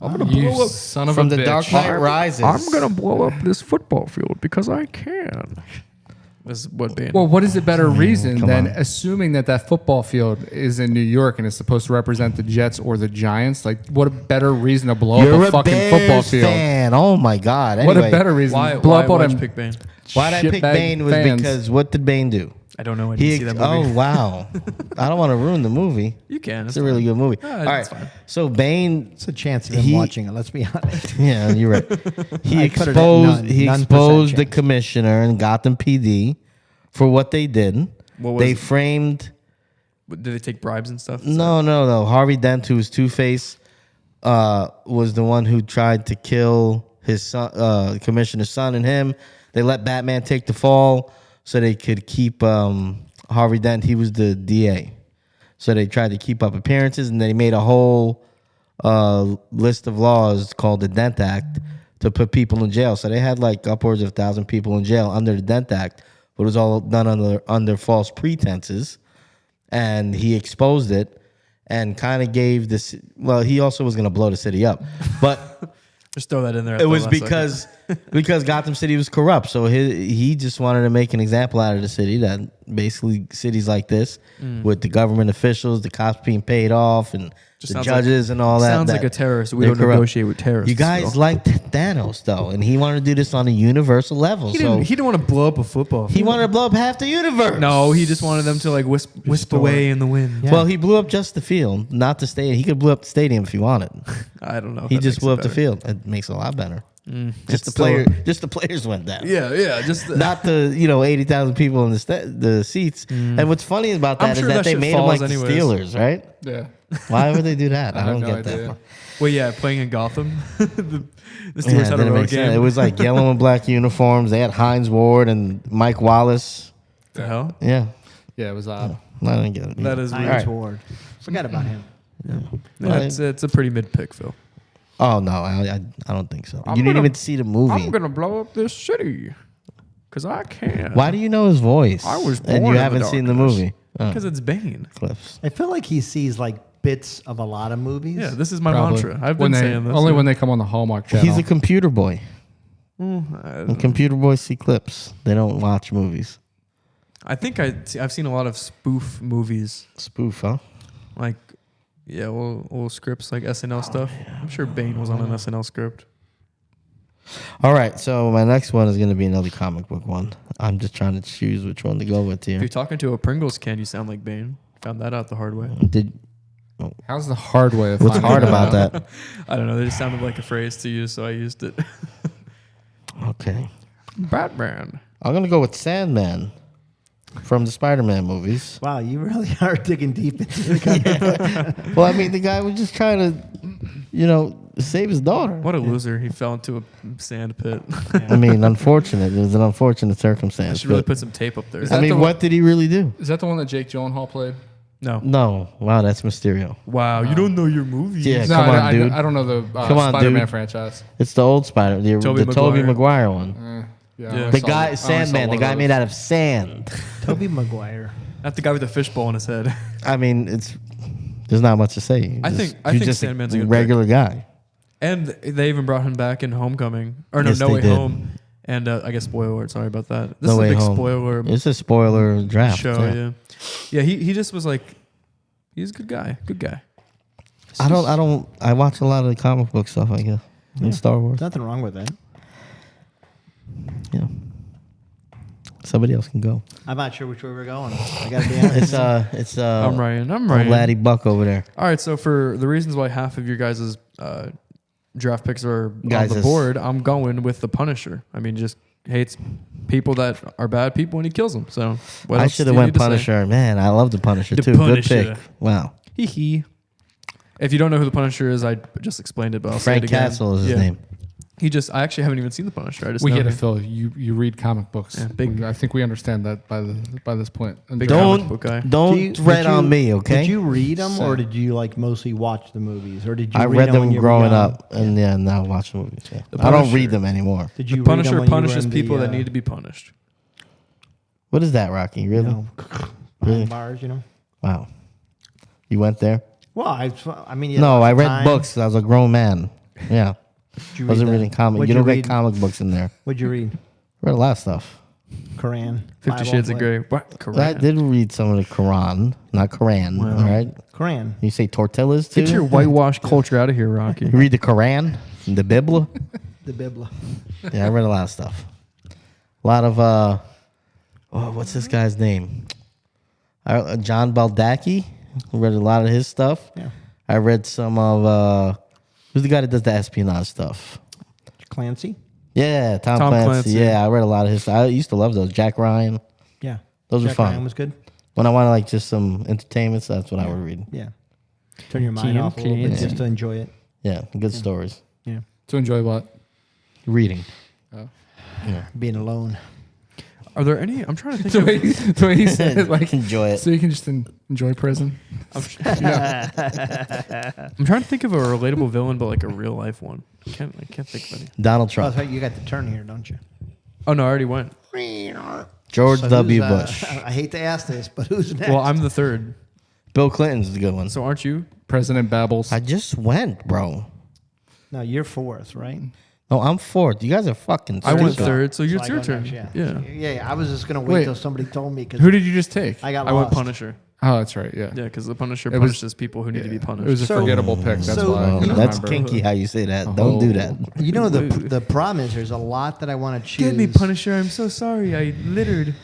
I'm gonna you blow up. son of from a The bitch. Dark Knight Rises. I'm gonna blow up this football field because I can. This is what Bane. Well, what is a better reason come than on. assuming that football field is in New York and is supposed to represent the Jets or the Giants? Like, what a better reason to blow You're up a a fucking Bears football field? fan. Oh my God. What Anyway, a better reason why? to blow up all Why'd them you pick Bane? Why'd I pick shitbag Bane was fans. because what did Bane do? I don't know. I didn't see that movie. Oh wow. I don't want to ruin the movie. You can. It's a really good movie. Yeah, All right. it's fine. So Bane. It's a chance of him He- watching it. Let's be honest. Yeah, you're right. He I put it at exposed. none- He none exposed the percent chance. commissioner and Gotham PD for what they did. What was They it? framed. Did they take bribes and stuff? No. Harvey Dent, who was Two-Face, was the one who tried to kill his son, commissioner's son, and him. They let Batman take the fall so they could keep Harvey Dent. He was the DA, so they tried to keep up appearances, and they made a whole list of laws called the Dent Act to put people in jail. So they had like upwards of 1,000 people in jail under the Dent Act, but it was all done under false pretenses. And he exposed it and kind of gave this. Well, he also was going to blow the city up, but Just throw that in there. at it the was last second. because Gotham City was corrupt. So he just wanted to make an example out of the city, that basically cities like this with the government officials, the cops being paid off, and Just the sounds judges and all that. Sounds like that a terrorist. We they're don't corrupt. negotiate with terrorists. You guys so. liked Thanos though, and he wanted to do this on a universal level. He so didn't want to blow up a football. he field. wanted to blow up half the universe. No, he just wanted them to like wisp away in the wind. Yeah. Well, he blew up just the field, not the stadium. He could blow up the stadium if he wanted. I don't know. if He that just makes blew it up the better. field. It makes it a lot better. Just It's the players went down. Yeah. Just Not the 80,000 people in the seats. And what's funny about that I'm is sure that that they shit made them falls like anyways. the Steelers, right? Yeah. Why would they do that? I have don't no get idea. that. well, yeah, playing in Gotham. the Yeah, Steelers had a didn't road make sense. game. It was like yellow and black uniforms. They had Hines Ward and Mike Wallace. the hell. Yeah, Yeah, it was odd. I didn't get it. That is Hines weird. right. Ward. Forgot about him. Yeah, it's a pretty mid pick, Phil. Oh no, I don't think so. I'm You didn't gonna- even see the movie. I'm gonna blow up this city because I can. Why do you know his voice? I was and born you in the haven't seen the darkness. movie. Oh, Because it's Bane. Cliffs. I feel like he sees like bits of a lot of movies. Yeah, this is my Probably. mantra. I've When been they- saying this. Only yeah. when they come on the Hallmark channel. He's a computer boy. I And computer boys see clips. They don't watch movies. think I've seen a lot of spoof movies, Spoof, huh? like little scripts like SNL stuff. I'm sure Bane was on an SNL script. All right, so my next one is going to be another comic book one. I'm just trying to choose which one to go with If here. you're talking to a Pringles can, you sound like Bane. Found that out the hard way. How's the hard way of What's finding hard that about out? that? I don't know. They just sounded like a phrase to use, so I used it. Okay. Batman. I'm going to go with Sandman from the Spider-Man movies. Wow, you really are digging deep into the Well, I mean, the guy was just trying to, save his daughter. What a loser. He fell into a sand pit. I mean, unfortunate. It was an unfortunate I circumstance. should really but- put some tape up there. Is I that mean, the what did he really do? Is that the one that Jake Gyllenhaal played? No. No. Wow, that's Mysterio. Wow, you don't know your movies. Yeah, No, come on, I, dude. I don't know the Come on, Spider-Man dude. franchise. It's the old Spider, the Tobey Tobey Maguire. Maguire one. Yeah, Yeah. I only The saw- guy, I only saw Sandman, the one guy of made those. out of sand. Toby Maguire. Not the guy with the fishbowl on his head. I mean, there's not much to say. I think just Sandman's a a good regular guy. And they even brought him back in Homecoming. Or Yes, No they Way did. Home. And I guess spoiler alert. Sorry about that. This No is a Way big Home. spoiler It's a spoiler draft. show. Yeah. Yeah, he just was like, he's a good guy. Good guy. I watch a lot of the comic book stuff, I guess, in Star Wars. Nothing wrong with that. Yeah. Somebody else can go. I'm not sure which way we're going. I gotta be honest. It's I'm Ryan. I'm old Ryan. laddie Buck over there. All right, so for the reasons why half of your guys' draft picks are on Guys' the board, I'm going with the Punisher. I mean, just hates people that are bad people and he kills them. So what I else should do have you went need to say? Punisher. Man, I love the Punisher The too. Punisher. Good pick. Wow. Hee hee. If you don't know who the Punisher is, I just explained it, but I'll say Frank it again. Castle is his Yeah. name. I actually haven't even seen the Punisher. I just We know get it, him. Phil. You read comic books. Yeah, big- I think we understand that by this point. Big Don't- comic book guy. Don't Did read on me, okay? Did you read them, or Same. did you like mostly watch the movies, or did you? I read read them when them you were growing young? up, and now watch the movies. Yeah. The I don't Punisher. read them anymore. Did you? The read them Punisher when you were punishes in the, people that need to be punished. What is that, Rocky? Really? You know, Really? behind bars, you know. Wow. You went there? Well, I mean, you No, had I lots of read time. books. I was a grown man. Yeah. Did you Wasn't read reading comic. What'd You don't read? get comic books in there. What'd you read? Read a lot of stuff. Quran. 50 Shades of Grey. What? I Correct. did read some of the Quran, not Quran. Wow. All right. Quran. You say tortillas too? Get your whitewash culture out of here, Rocky. You read the Quran, the Bible. The Bibla. Yeah, I read a lot of stuff. A lot of what's this guy's name? John Baldacci. Read a lot of his stuff. Yeah. I read some of who's the guy that does the espionage stuff? Clancy. Yeah, Tom Tom Clancy. Clancy. Yeah, I read a lot of his. I used to love those. Jack Ryan. Yeah. Those were Jack fun. Ryan was good. When I wanted like just some entertainment, so that's what I would read. Yeah. Turn your mind Tom off a little bit Clancy. just to enjoy it. Yeah, good stories. Yeah. To enjoy what? Reading. Being alone. Are there any? I'm trying to think The of. way, the way he said it, like, Enjoy it. so you can just enjoy prison. I'm trying to think of a relatable villain, but like a real life one. I can't think of any. Donald Oh, Trump. so you got the turn here, don't you? Oh no, I already went. George So W. who's, Bush. I hate to ask this, but who's next? Well, I'm the third. Bill Clinton's the good one. So aren't you? President babbles. I just went, bro. No, you're fourth, right? No, I'm fourth. You guys are fucking I went stupid. third, so So it's I your go turn. next, Yeah. Yeah, I was just going to wait Wait. till somebody told me because Who did you just take? I got I lost. went Punisher. Oh, that's right. Yeah. Yeah, because the Punisher It was- punishes people who need to be punished. It was a So- forgettable pick. That's so- why. I Oh, couldn't that's remember. kinky how you say that. Don't do that. You know, the problem is there's a lot that I want to choose. Get me, Punisher. I'm so sorry. I littered.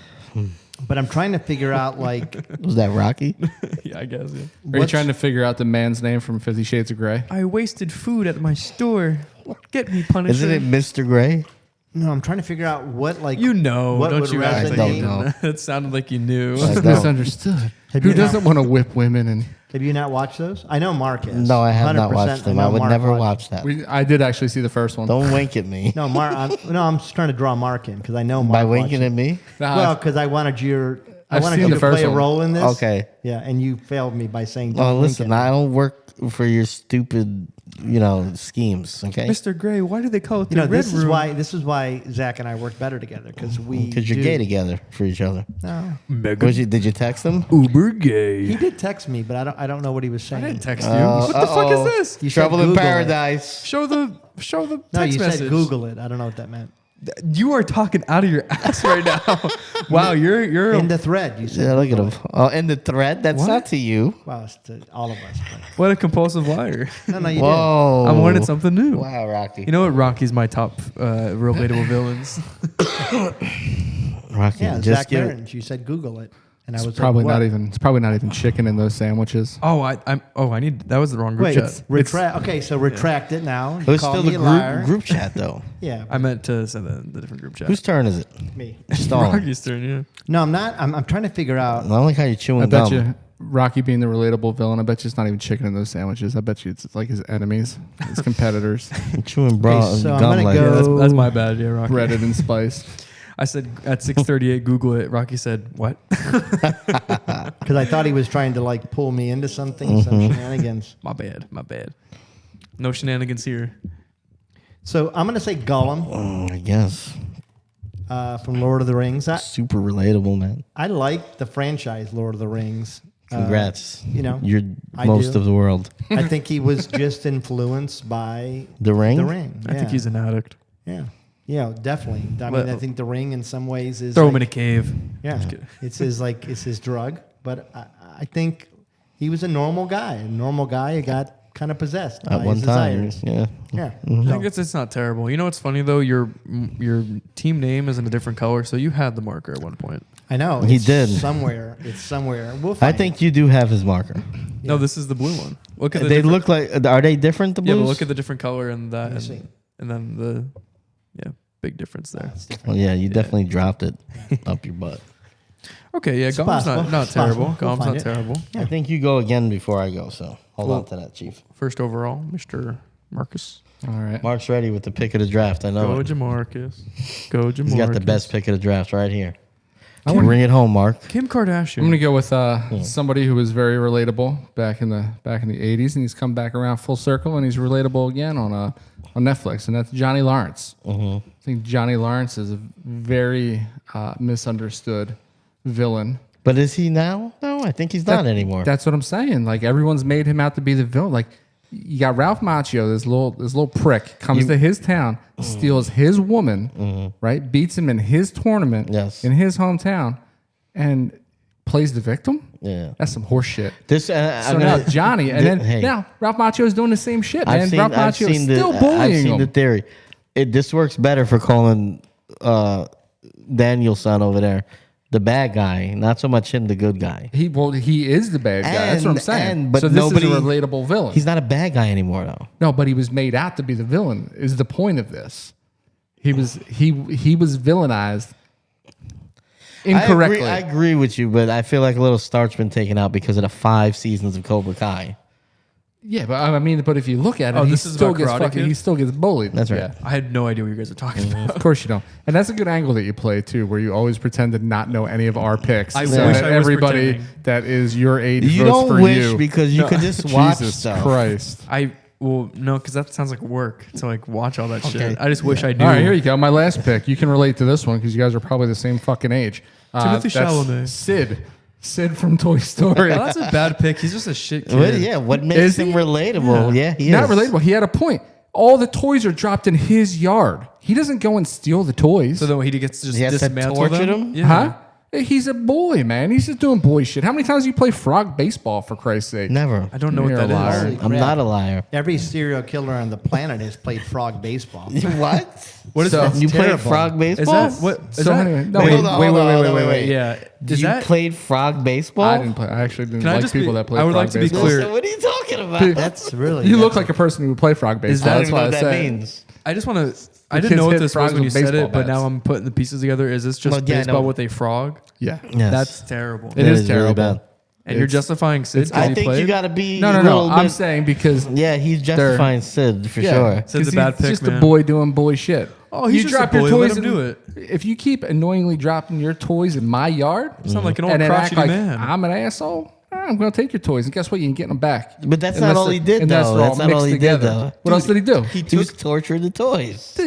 But I'm trying to figure out, like, Was that Rocky? Yeah, I guess. Yeah. Are you trying to figure out the man's name from 50 Shades of Grey? I wasted food at my store. Get me, Punisher. Isn't it Mr. Gray? No, I'm trying to figure out what like You know, what don't would you act like you resonate. know. didn't? It sounded like you knew. I It's don't. misunderstood. Have Who you not- doesn't want to whip women? And Have you not watched those? I know Mark has. No, I have not 100% watched them. I know would Mark never watched. watch that. I did actually see the first one. Don't wink at me. No, Mark. I'm just trying to draw Mark in because I know Mark. By watched winking it. at me? Nah, Well, because I wanted I've you seen the to first play a one. role in this. Okay. Yeah, and you failed me by saying. Oh, Don't wink listen, at me. I don't work for your stupid, schemes, okay? Mr. Gray, why do they call it the You know, red this room? is why Zach and I work better together because Because you're gay together for each other. No, Did you text him? Uber gay. he did text me, but I don't know what he was saying. I didn't text you. What the fuck is this? You said Trouble in Google it. Paradise. Show the No, text you message. said Google it. I don't know what that meant. You are talking out of your ass right now. Wow, you're In the thread, you said. Yeah, look at him. Oh, in the thread? That's What? not to you. Well, it's to all of us. what a compulsive liar. But, no, you Whoa. I wanted something new. Wow, Rocky. You know what? Rocky's my top relatable villains. Rocky, did. Yeah, just Zach give Barons. You said Google it, and I was it's probably like, not what? even. It's probably not even chicken in those sandwiches. Oh, I need. That was the wrong group Wait, chat. retract. Okay, so retract it now. It was Call still me the a liar. group chat, though. Yeah, I meant to send the different group chat. Whose turn is it? me. Stalin. Rocky's turn? Yeah. No, I'm not. I'm trying to figure out. I don't like how you're chewing I bet gum. you Rocky being the relatable villain. I bet you it's not even chicken in those sandwiches. I bet you it's like his enemies, his competitors, You're chewing bra Okay, so I'm gum gonna like go- Yeah, that's my bad. Yeah, Rocky. breaded and spiced. I said at 6:38, Google it. Rocky said what? Because I thought he was trying to like pull me into something, some shenanigans. My bad. My bad. No shenanigans here. So I'm gonna say Gollum I guess. from Lord of the Rings. Super relatable, man. I like the franchise Lord of the Rings. Congrats. You're You're most do. of the world. I think he was just influenced by The Ring? The Ring. I think he's an addict. Yeah, definitely. I mean, Well- I think The Ring in some ways is Throw like, him in a cave. Yeah, Just kidding. it's his drug. But I think he was a normal guy. A normal guy who got kind of possessed by At one his time. desires. Yeah. Yeah. I So, think it's not terrible. You know what's funny though? Your team name is in a different color, so you had the marker at one point. I know He it's did. somewhere. It's somewhere. We'll I find think you do have his marker. No, this is the blue one. Look at the They different- look like, are they different, the Yeah, blues? but look at the different color and that, Let me see. and then the big difference there. It's different. Well, yeah, you definitely dropped it up your butt. Okay, yeah, It's Gollum's possible. not It's terrible. possible. We'll Gollum's find not it. terrible. I think you go again before I go, so hold Well- on to that, Chief. First overall, Mr. Marcus. All right. Mark's ready with the pick of the draft. I know Go it. Jamarcus. Go Jamarcus. He's got the best pick of the draft right here. wanna- Bring it home, Mark. Kim Kardashian. I'm gonna go with somebody who was very relatable back in the 80s, and he's come back around full circle, and he's relatable again on Netflix, and that's Johnny Lawrence. I think Johnny Lawrence is a very misunderstood villain. But is he now? No, I think he's not anymore. That's what I'm saying. Like everyone's made him out to be the villain. Like you got Ralph Macchio, this little prick, comes to his town, steals his woman, right? Beats him in his tournament, Yes. in his hometown, and plays the victim. Yeah. That's some horse shit. This So I'm now gonna- Johnny, and then Hey. now Ralph Macchio is doing the same shit, man. Ralph Macchio is still I've bullying seen him. the theory. This works better for calling Daniel's son over there the bad guy, not so much him the good guy. He is the bad guy. That's what I'm saying. But so this nobody, is a relatable villain. He's not a bad guy anymore, though. No, but he was made out to be the villain. Is the point of this? He was villainized incorrectly. I agree with you, but I feel like a little starch been taken out because of the 5 seasons of Cobra Kai. Yeah, but I mean, but if you look at it, he this is still about gets Karate Kid? he still gets bullied. That's right. Yeah. I had no idea what you guys are talking about. Of course you don't. And that's a good angle that you play too, where you always pretend to not know any of our picks. I so wish that I was everybody pretending. that is your age You votes don't for wish you. because you could just watch Jesus stuff. Christ. No, because that sounds like work to like watch all that Okay. shit. I just wish I knew. All right, here you go. My last pick. You can relate to this one because you guys are probably the same fucking age. Timothy That's Chalamet. Sid from Toy Story. Well, that's a bad pick. He's just a shit kid. Well, yeah, what makes Is him he? relatable? Yeah, he Not is. relatable. He had a point. All the toys are dropped in his yard. He doesn't go and steal the toys. So then he gets to just He has to dismantle torture them. them? Yeah. Huh? He's a boy, man. He's just doing boy shit. How many times do you play frog baseball, for Christ's sake? Never. I don't know what You're a that liar. is. Holy I'm crap. not a liar. Every serial killer on the planet has played frog baseball. What? What is So- that? You played terrible. frog Is baseball? that what? Is So that? anyway, no, wait, hold on, wait, hold wait, on, wait, hold wait, on, wait. wait. Yeah. Is You that? played frog baseball? I didn't play. I actually didn't Can I like just people be- that play I would frog like to be baseball. clear. So what are you talking about? That's really. You look like a person who would play frog baseball. I don't That's even why know I what that said. means. I just want to. I kids didn't know what hit this was frogs when you with said baseball it, but now bats. I'm putting the pieces together. Is this just Well, yeah, I baseball know. with a frog? Yeah. Yes. That's terrible. It is really terrible. bad. And you're justifying Sid I because he think played? you got to be No, a no, little no. I'm bit- saying because Yeah, he's justifying Sid for yeah, sure. Sid's a 'cause bad he's pick, just man. a boy doing boy shit. Oh, he's you just a drop your boy, let toys him in- do it. If you keep annoyingly dropping your toys in my yard, Sound like an old and then act crotchety like man. I'm an asshole, I'm going to take your toys, and guess what? You can get them back. But that's Unless not all he did, and though. they're That's not all mixed he did, together. though. What else did he do? He was torturing the toys. He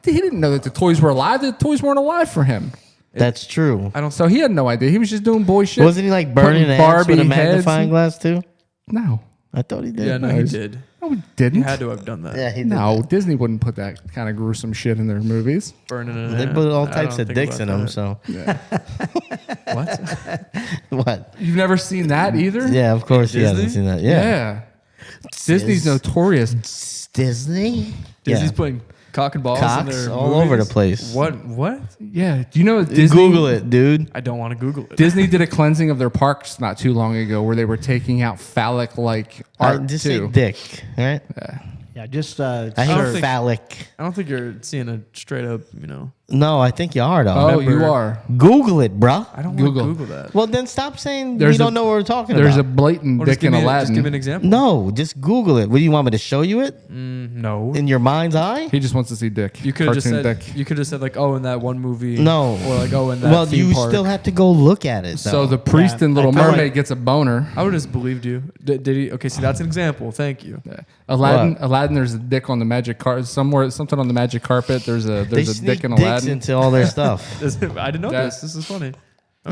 didn't know that the toys were alive. The toys weren't alive for him. That's true. I don't. So he had no idea. He was just doing boy shit. Wasn't he like burning Putting ants with a Barbie heads magnifying and- glass too? No. I thought he did. Yeah, no, he did. No, he didn't. He had to have done that. Yeah, he did. No, Disney wouldn't put that kind of gruesome shit in their movies. Burning it. They in. put all I types don't of think dicks in about them. that. So What? what? You've never seen that either? Yeah, of course he hasn't Disney? seen that. Yeah. Yeah. Disney's notorious. Disney. Disney's Yeah. putting cock and balls in Cocks their all over the movies? place. What? What? Yeah. Do you know that Disney? Google it, dude. I don't want to Google it. Disney did a cleansing of their parks not too long ago where they were taking out phallic-like art Just too. say dick, right? Yeah, just I don't hate think- phallic. I don't think you're seeing a straight up. No, I think you are though. Oh, Remember- you are. Google it, bruh. I don't want to Google. Google that. Well, then stop saying There's we don't a- know what we're talking There's a about. blatant Well, dick in just Aladdin. give me an example. No, just Google it. What do you want me to show you it No. in your mind's eye? He just wants to see dick. You could have just Cartoon said. dick. You could have said like, oh, in that one movie. No. Or like, oh, in that Well, theme you park. still have to go look at it. So though. the priest Yeah, in Little I kinda Mermaid like- gets a boner. I would have just believed you. Did he? Okay, see, that's an example. Thank you. Aladdin. There's a dick on the magic carpet somewhere. Something on the magic carpet. There's a they dick sneak in dicks Aladdin. into all their stuff. I didn't know That- this. This is funny.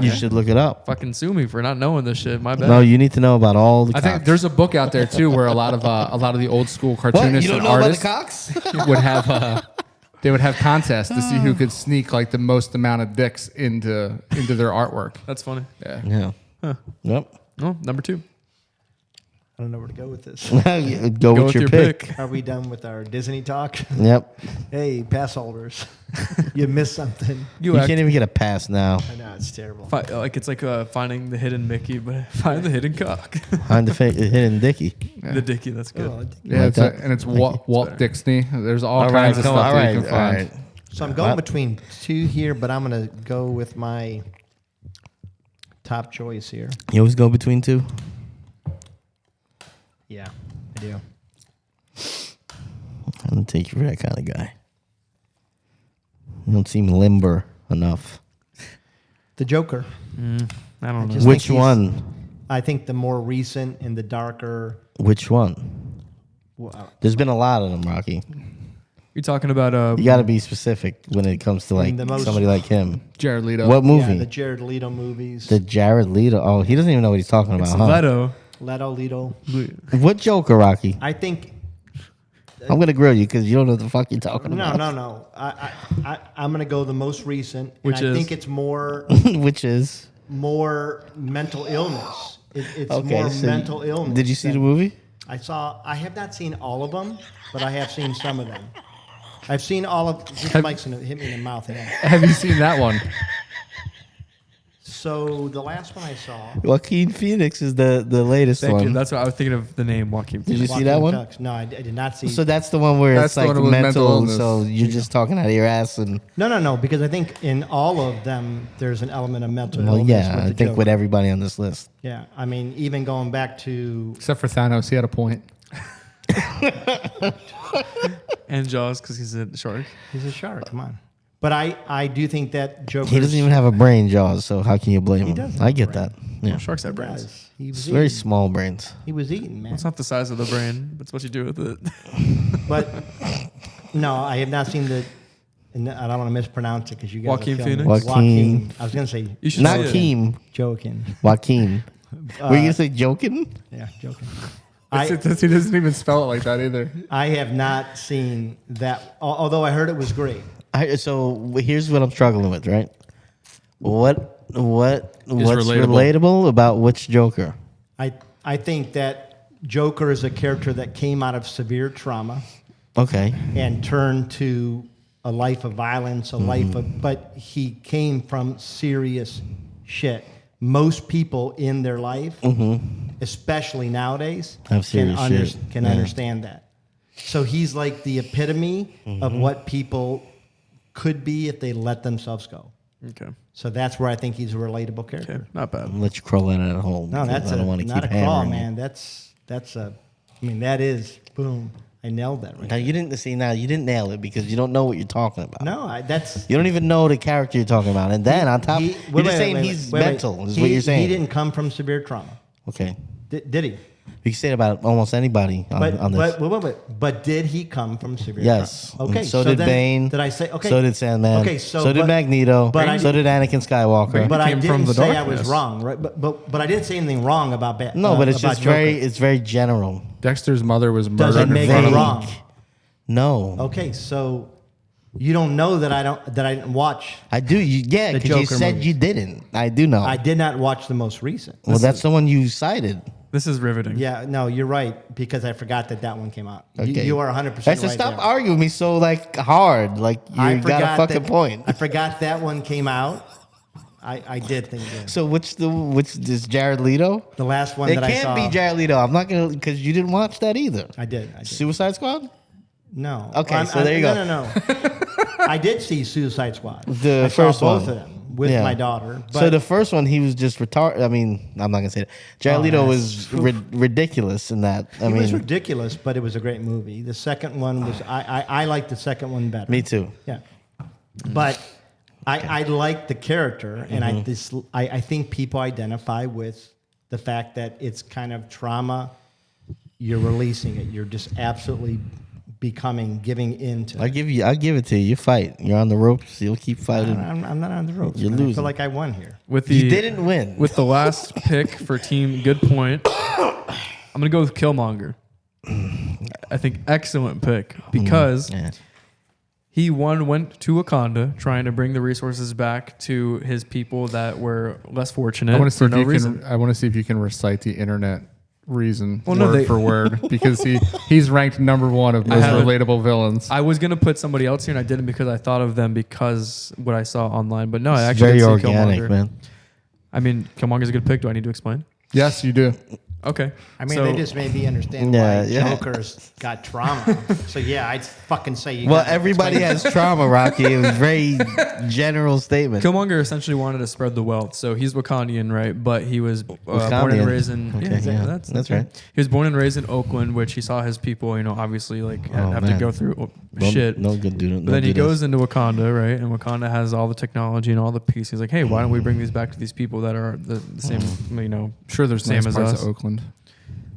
You should look it up. Fucking sue me for not knowing this shit. My bad. No, you need to know about all the I cocks. think there's a book out there too where a lot of the old school What? cartoonists You don't and know about the artists cocks? would have they would have contests to see who could sneak like the most amount of dicks into their artwork. That's funny. Yeah. Yeah. Yep. Oh, number 2. I don't know where to go with this. Go with your pick. Are we done with our Disney talk? Yep. Hey, pass holders, you missed something. You can't even get a pass now. I know it's terrible. Like it's like finding the hidden Mickey, but find the hidden cock. Find the hidden Dickie. The Dicky. That's good. Oh, Yeah, Like it's that? and it's Walt Disney. There's all All kinds right, of come stuff on, that you can find. so I'm going between 2 here, but I'm gonna go with my top choice here. You always go between two. Yeah, I do. I'm gonna take you for that kind of guy. You don't seem limber enough. The Joker. I don't know. just- Which think he's- one? I think the more recent and the darker. Which one? Well, There's been a lot of them, Rocky. You're talking about You got to be specific when it comes to like the most- somebody like him. Jared Leto. What movie? yeah, the Jared Leto movies. The Jared Leto. Oh, he doesn't even know what he's talking about, it's huh? Leto. Leto. What Joker, Rocky? I think. I'm gonna grill you because you don't know what the fuck you're talking about. No. I'm gonna go the most recent, and Which I is? think it's more Which is mental illness. It's okay. more so mental illness. Did you see the than- movie? I have not seen all of them, but I have seen some of them. I've seen all of. This mic's gonna hit me in the mouth. Again. Have you seen that one? So the last one I saw. Joaquin Phoenix is the latest Thank one. you. That's what I was thinking of the name Joaquin. Did you see Joaquin that one? Phoenix. No, I did not see. So that's the one where That's it's the like one with mental mental. illness. So you're just talking out of your ass, and No, because I think in all of them there's an element of mental well, illness. yeah, with I the think Joker. with everybody on this list. Yeah, I mean, even going back to Except for Thanos, he had a point. And Jaws because he's a shark. he's a shark. Come on. But I do think that Joker. He doesn't even have a brain, Jaws. So how can you blame him? does have I a get brain. that. Yeah, Sharks have brains. He was it's very eating. small brains. He was eating, man. It's not the size of the brain, but it's what you do with it. But no, I have not seen the. And I don't want to mispronounce it because you guys. Joaquin are killing me. Phoenix? Joaquin. I was gonna say You should Not see it. Keem, joking. Joaquin. Were you gonna say joking? Yeah, joking. He doesn't even spell it like that either. I have not seen that. Although I heard it was great. So here's what I'm struggling with, right? What what's relatable. relatable about which Joker? I think that Joker is a character that came out of severe trauma Okay. and turned to a life of violence, but he came from serious shit. Most people in their life, especially nowadays, Have serious shit. can understand that. So he's like the epitome of what people could be if they let themselves go. Okay. So that's where I think he's a relatable character. Okay. Not bad. I'll let you crawl in at home. No, because that's I don't want to not keep a crawl, hammering you. man. That's a. I mean, that is boom. I nailed that right. Now you didn't nail it because you don't know what you're talking about. No, that's. You don't even know the character you're talking about, and then on top, you're just saying he's mental. Is what you're saying. He didn't come from severe trauma. Okay, Did he? you can say it about almost anybody on this. But did he come from severe Yes. trauma? Okay. So did then, Bane. Did I say okay? So did Sandman. Okay. So did Magneto. So did Anakin Skywalker. But I came didn't from the say I darkness. was wrong, right? But I didn't say anything wrong about Batman. No, but it's just Joker. it's very general. Dexter's mother was Does murdered it make in front it of him. wrong? No. Okay, so you don't know that I didn't watch. I do. Yeah, The because you Joker said movie. you didn't. I do know. I did not watch the most recent. Well, that's the one you cited. This is riveting. Yeah, no, you're right because I forgot that one came out. Okay. You are 100% I said right stop there. arguing with me so hard. Like you got a fucking point. I forgot that one came out. I did think that. So which is Jared Leto? The last one It that I can't saw. be Jared Leto. I'm not gonna because you didn't watch that either. I did. Suicide Squad. No. Okay, so there you go. No. I did see Suicide Squad. The I first saw both one. of them with Yeah. my daughter. But So the first one, he was just retarded. I mean, I'm not gonna say that. Jared Leto was ridiculous in that. I it mean, was ridiculous, but it was a great movie. The second one was I liked the second one better. me too. Yeah, but I like the character, and I think people identify with the fact that it's kind of trauma. You're releasing it. You're just absolutely giving into. I give it to you. You fight. You're on the ropes. You'll keep fighting. I'm not on the ropes. You're man. I losing. feel like I won here. With the You didn't win. With the last pick for team, good point. I'm gonna go with Killmonger. I think excellent pick because Yeah. he went to Wakanda trying to bring the resources back to his people that were less fortunate I want to see for if no you reason. can. I want to see if you can recite the internet reason Well, no, word they- for word because he's ranked number one of most haven't- relatable villains. I was gonna put somebody else here, and I didn't because I thought of them because what I saw online. But no, I It's actually very did see organic, Killmonger. man. I mean, Killmonger's a good pick. Do I need to explain? Yes, you do. Okay. I mean, So- they just made me understand Yeah, why yeah. Joker's got trauma. So yeah, I'd fucking say you. Well, gotta everybody explain has trauma, Rocky. It was very general statement. Killmonger essentially wanted to spread the wealth, so he's Wakandian, right? But he was born Wakandian. and raised in. Okay, yeah, that's right. He was born and raised in Oakland, which he saw his people, obviously like have to man. go through No- shit. No good dude. But then he goes into Wakanda, right? And Wakanda has all the technology and all the pieces. He's like, hey, why don't we bring these back to these people that are the same, Sure, there's Same nice as parts us. of Oakland.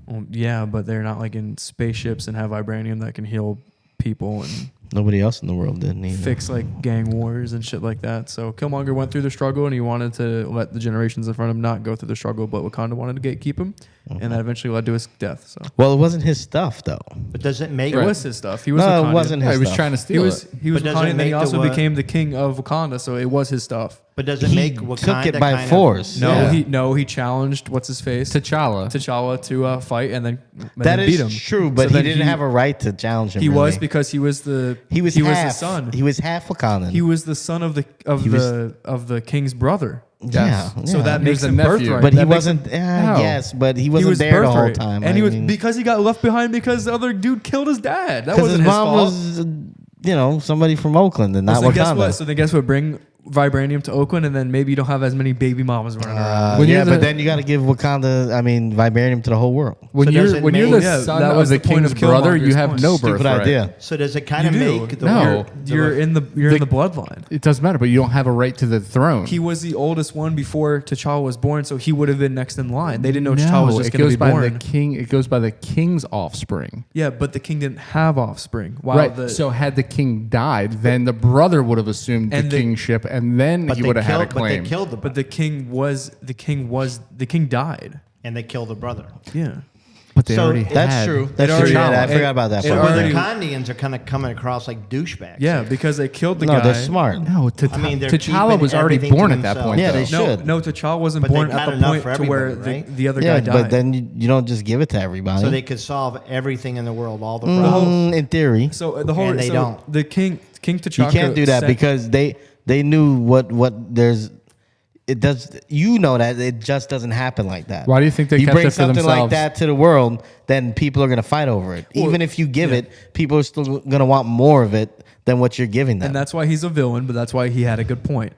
Well, yeah, but they're not like in spaceships and have vibranium that can heal people and Nobody else in the world did either. fix like gang wars and shit like that. So Killmonger went through the struggle and he wanted to let the generations in front of him not go through the struggle, but Wakanda wanted to gatekeep him, and that eventually led to his death. So Well, it wasn't his stuff though. But does it make it was his stuff. He was No, Wakandian. it wasn't Yeah, his he was stuff. trying to He steal was it. he was But does it Wakandian, and then he make also the became the king of Wakanda. So it was his stuff. But does it He make took Wakanda it by kind of- force. No, Yeah. he challenged what's his face T'Challa. to fight and then That then is beat him. true, but So he then didn't have a right to challenge him. He was really. because he was the he was the half. son. He was half Wakandan. He was the son of the king's brother. yeah, So yeah. that He makes was a him nephew. birthright. But he That makes him- wasn't. No. Yes, but he he wasn't was there the whole birthright. time. and I he was mean, because he got left behind because the other dude killed his dad. That because wasn't his his mom fault. was, somebody from Oakland and not So then guess Wakanda. what? So then guess what? Bring vibranium to Oakland, and then maybe you don't have as many baby mamas running around. When yeah, you're but the- then you got to give Wakanda. I mean, vibranium to the whole world. When So does you're it when you're make- the Yeah, son that of was the the point king's of brother, you Killmonger's have point. no Stupid birthright. idea. So does it kind You of do. make the No. You're in the bloodline. It doesn't matter, but you don't have a right to the throne. He was the oldest one before T'Challa was born, so he would have been next in line. They didn't know T'Challa was just it going goes to be by born. the king. It goes by the king's offspring. Yeah, but the king didn't have offspring. While Right. So had the king died, then the brother would have assumed the And the- kingship, and then But he they would have had a killed. But they claim. killed the. the king died. and they killed the brother. Yeah. But they So already That's had. true. That's already- true. Yeah, I it- forgot about that. it part. Well, the already- Wakandians are kind of coming across like douchebags. Yeah, because they killed the No, guy. they're smart. No, I mean, they're T'Challa keeping was already everything born to at that themselves. point. Yeah, though. they should. No, T'Challa wasn't But they born got at the enough point for to where everybody, right? the other Yeah, guy died. but then you don't just give it to everybody. So they could solve everything in the world, all the problems. In theory, So the whole And they so don't. the King T'Chaka. you can't do that sent- because they knew what there's. It does. You know that it just doesn't happen like that. Why do you think they you kept bring it for something like themselves? that to the world? Then people are gonna fight over it. Well, Even if you give it, people are still gonna want more of it than what you're giving them. and that's why he's a villain. But that's why he had a good point.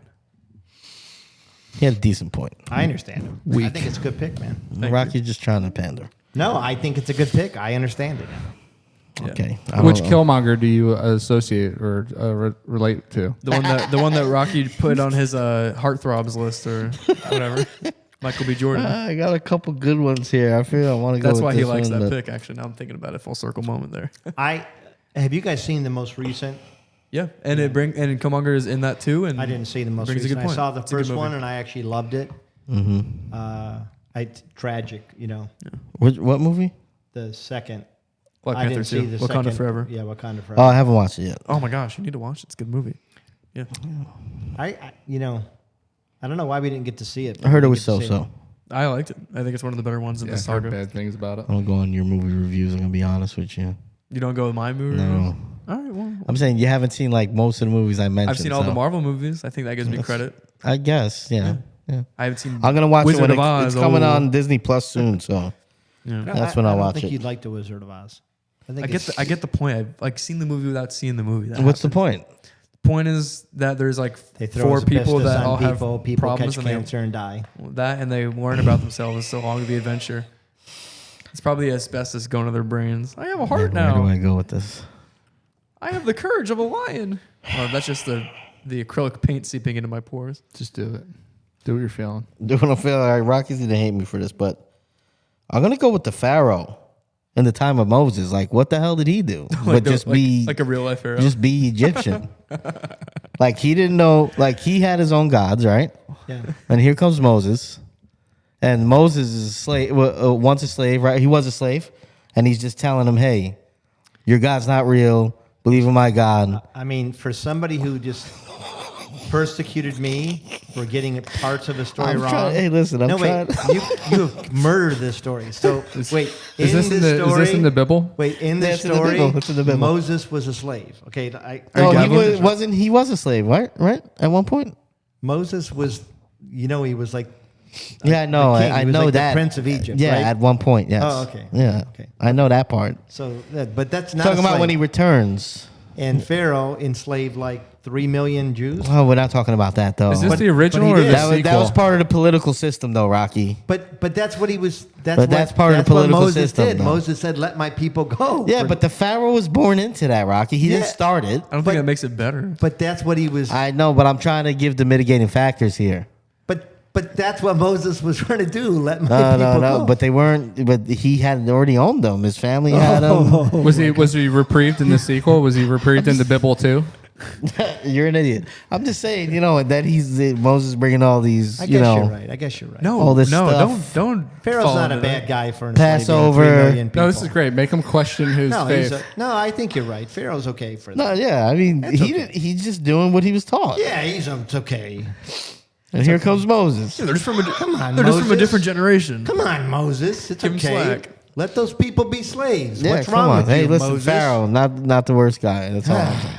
He had a decent point. I understand him. I Weak. think it's a good pick, man. Rocky's just trying to pander. No, I think it's a good pick. I understand it. Yeah. Okay. Which Killmonger do you associate or relate to? The one that Rocky put on his heartthrobs list or whatever. Michael B. Jordan. I got a couple good ones here. I feel I want to go. That's with why he this likes one, that but- pick. Actually, now I'm thinking about it. Full circle moment there. Have you guys seen the most recent? Yeah, and Killmonger is in that too. And I didn't see the most brings a good recent. I point. saw the It's a good first movie. one and I actually loved it. Tragic, What movie? The second. Black I Panther didn't see 2. the Wakanda second. Forever. Yeah, Wakanda Oh, Forever. I haven't watched it yet. Oh my gosh, you need to watch it. It's a good movie. Yeah. I don't know why we didn't get to see it. I heard it We was didn't get to see so-so. I liked it. I think it's one of the better ones in Yeah, the I've heard saga. bad things about it. I don't go on your movie reviews. I'm gonna be honest with you. You don't go with my movie? No. reviews? All right, well. I'm saying you haven't seen like most of the movies I mentioned. I've seen all the so Marvel movies. I think that gives me credit. I guess, yeah. I haven't seen I'm gonna watch Wizard it when of Oz. it's coming Oh. on Disney Plus soon. So Yeah. that's when I'll watch I think it. you'd like the Wizard of Oz. I get the point. I've like seen the movie without seeing the movie. That What's the happens. point? The point is that there's like They throw 4 people asbestos that on all have people problems catch and cancer and die. they learn about themselves so along the adventure. It's probably asbestos going to their brains. I have a heart Where do now. I go with this? I have the courage of a lion. Oh, that's just the acrylic paint seeping into my pores. Just do it. Do what you're feeling. Do what I feel like Rocky's gonna hate me for this, but I'm gonna go with the Pharaoh in the time of Moses. Like, what the hell did he do? But just be like a real life pharaoh. just be Egyptian. Like he didn't know. Like he had his own gods, right? Yeah. And here comes Moses, and Moses is a slave. Once a slave, right? He was a slave, and he's just telling him, "Hey, your God's not real. Believe in my God." I mean, for somebody who just persecuted me for getting parts of the story I'm wrong. trying- hey, listen, I'm no, wait, trying- you have murdered this story. So wait, Is this in the Bible? Wait, in Yeah, this it's in the story, Bible. It's in the Bible. Moses was a slave. Okay, No, God he wasn't. He was a slave, right? Right at one point. Moses was, he was like, Yeah, I know. the king. I He was know like that. the Prince of Egypt. Yeah, right? at one point. Yes. Oh, okay. Yeah. Okay. I know that part. So, but that's not Talking a about when he slave. returns. And Pharaoh enslaved like 3 million Jews. Oh, we're not talking about that though. Is this But- the original but he or the did. that was sequel? part of the political system, though, Rocky. But that's what he was. That's part of the what political Moses system, did. though. Moses said, "Let my people go." Yeah, but the Pharaoh was born into that, Rocky. He didn't Yeah. start it. I don't think that makes it better. But that's what he was. I know, but I'm trying to give the mitigating factors here. But that's what Moses was trying to do. Let my No, people no, go. but they weren't. But he had already owned them. His family had them. Was he reprieved in the sequel? Was he reprieved in the Bible too? You're an idiot. I'm just saying, and that he's Moses bringing all these, I guess you're right. I guess you're right. No, all this no, stuff. don't. Pharaoh's fall not a into bad that. guy for Passover. enslaving 3 million people. No, this is great. Make him question his No, faith. no, I think you're right. Pharaoh's okay for that. No, yeah. I mean, That's okay. he's just doing what he was taught. Yeah, it's okay. And here comes Moses. Yeah, they're just from a, Come on, they're just from a Moses. different generation. Come on, Moses. It's Give him okay. slack. Let those people be slaves. Yeah, What's come wrong on. with Hey, you, listen, Moses? Pharaoh, not the worst guy. That's all I'm saying.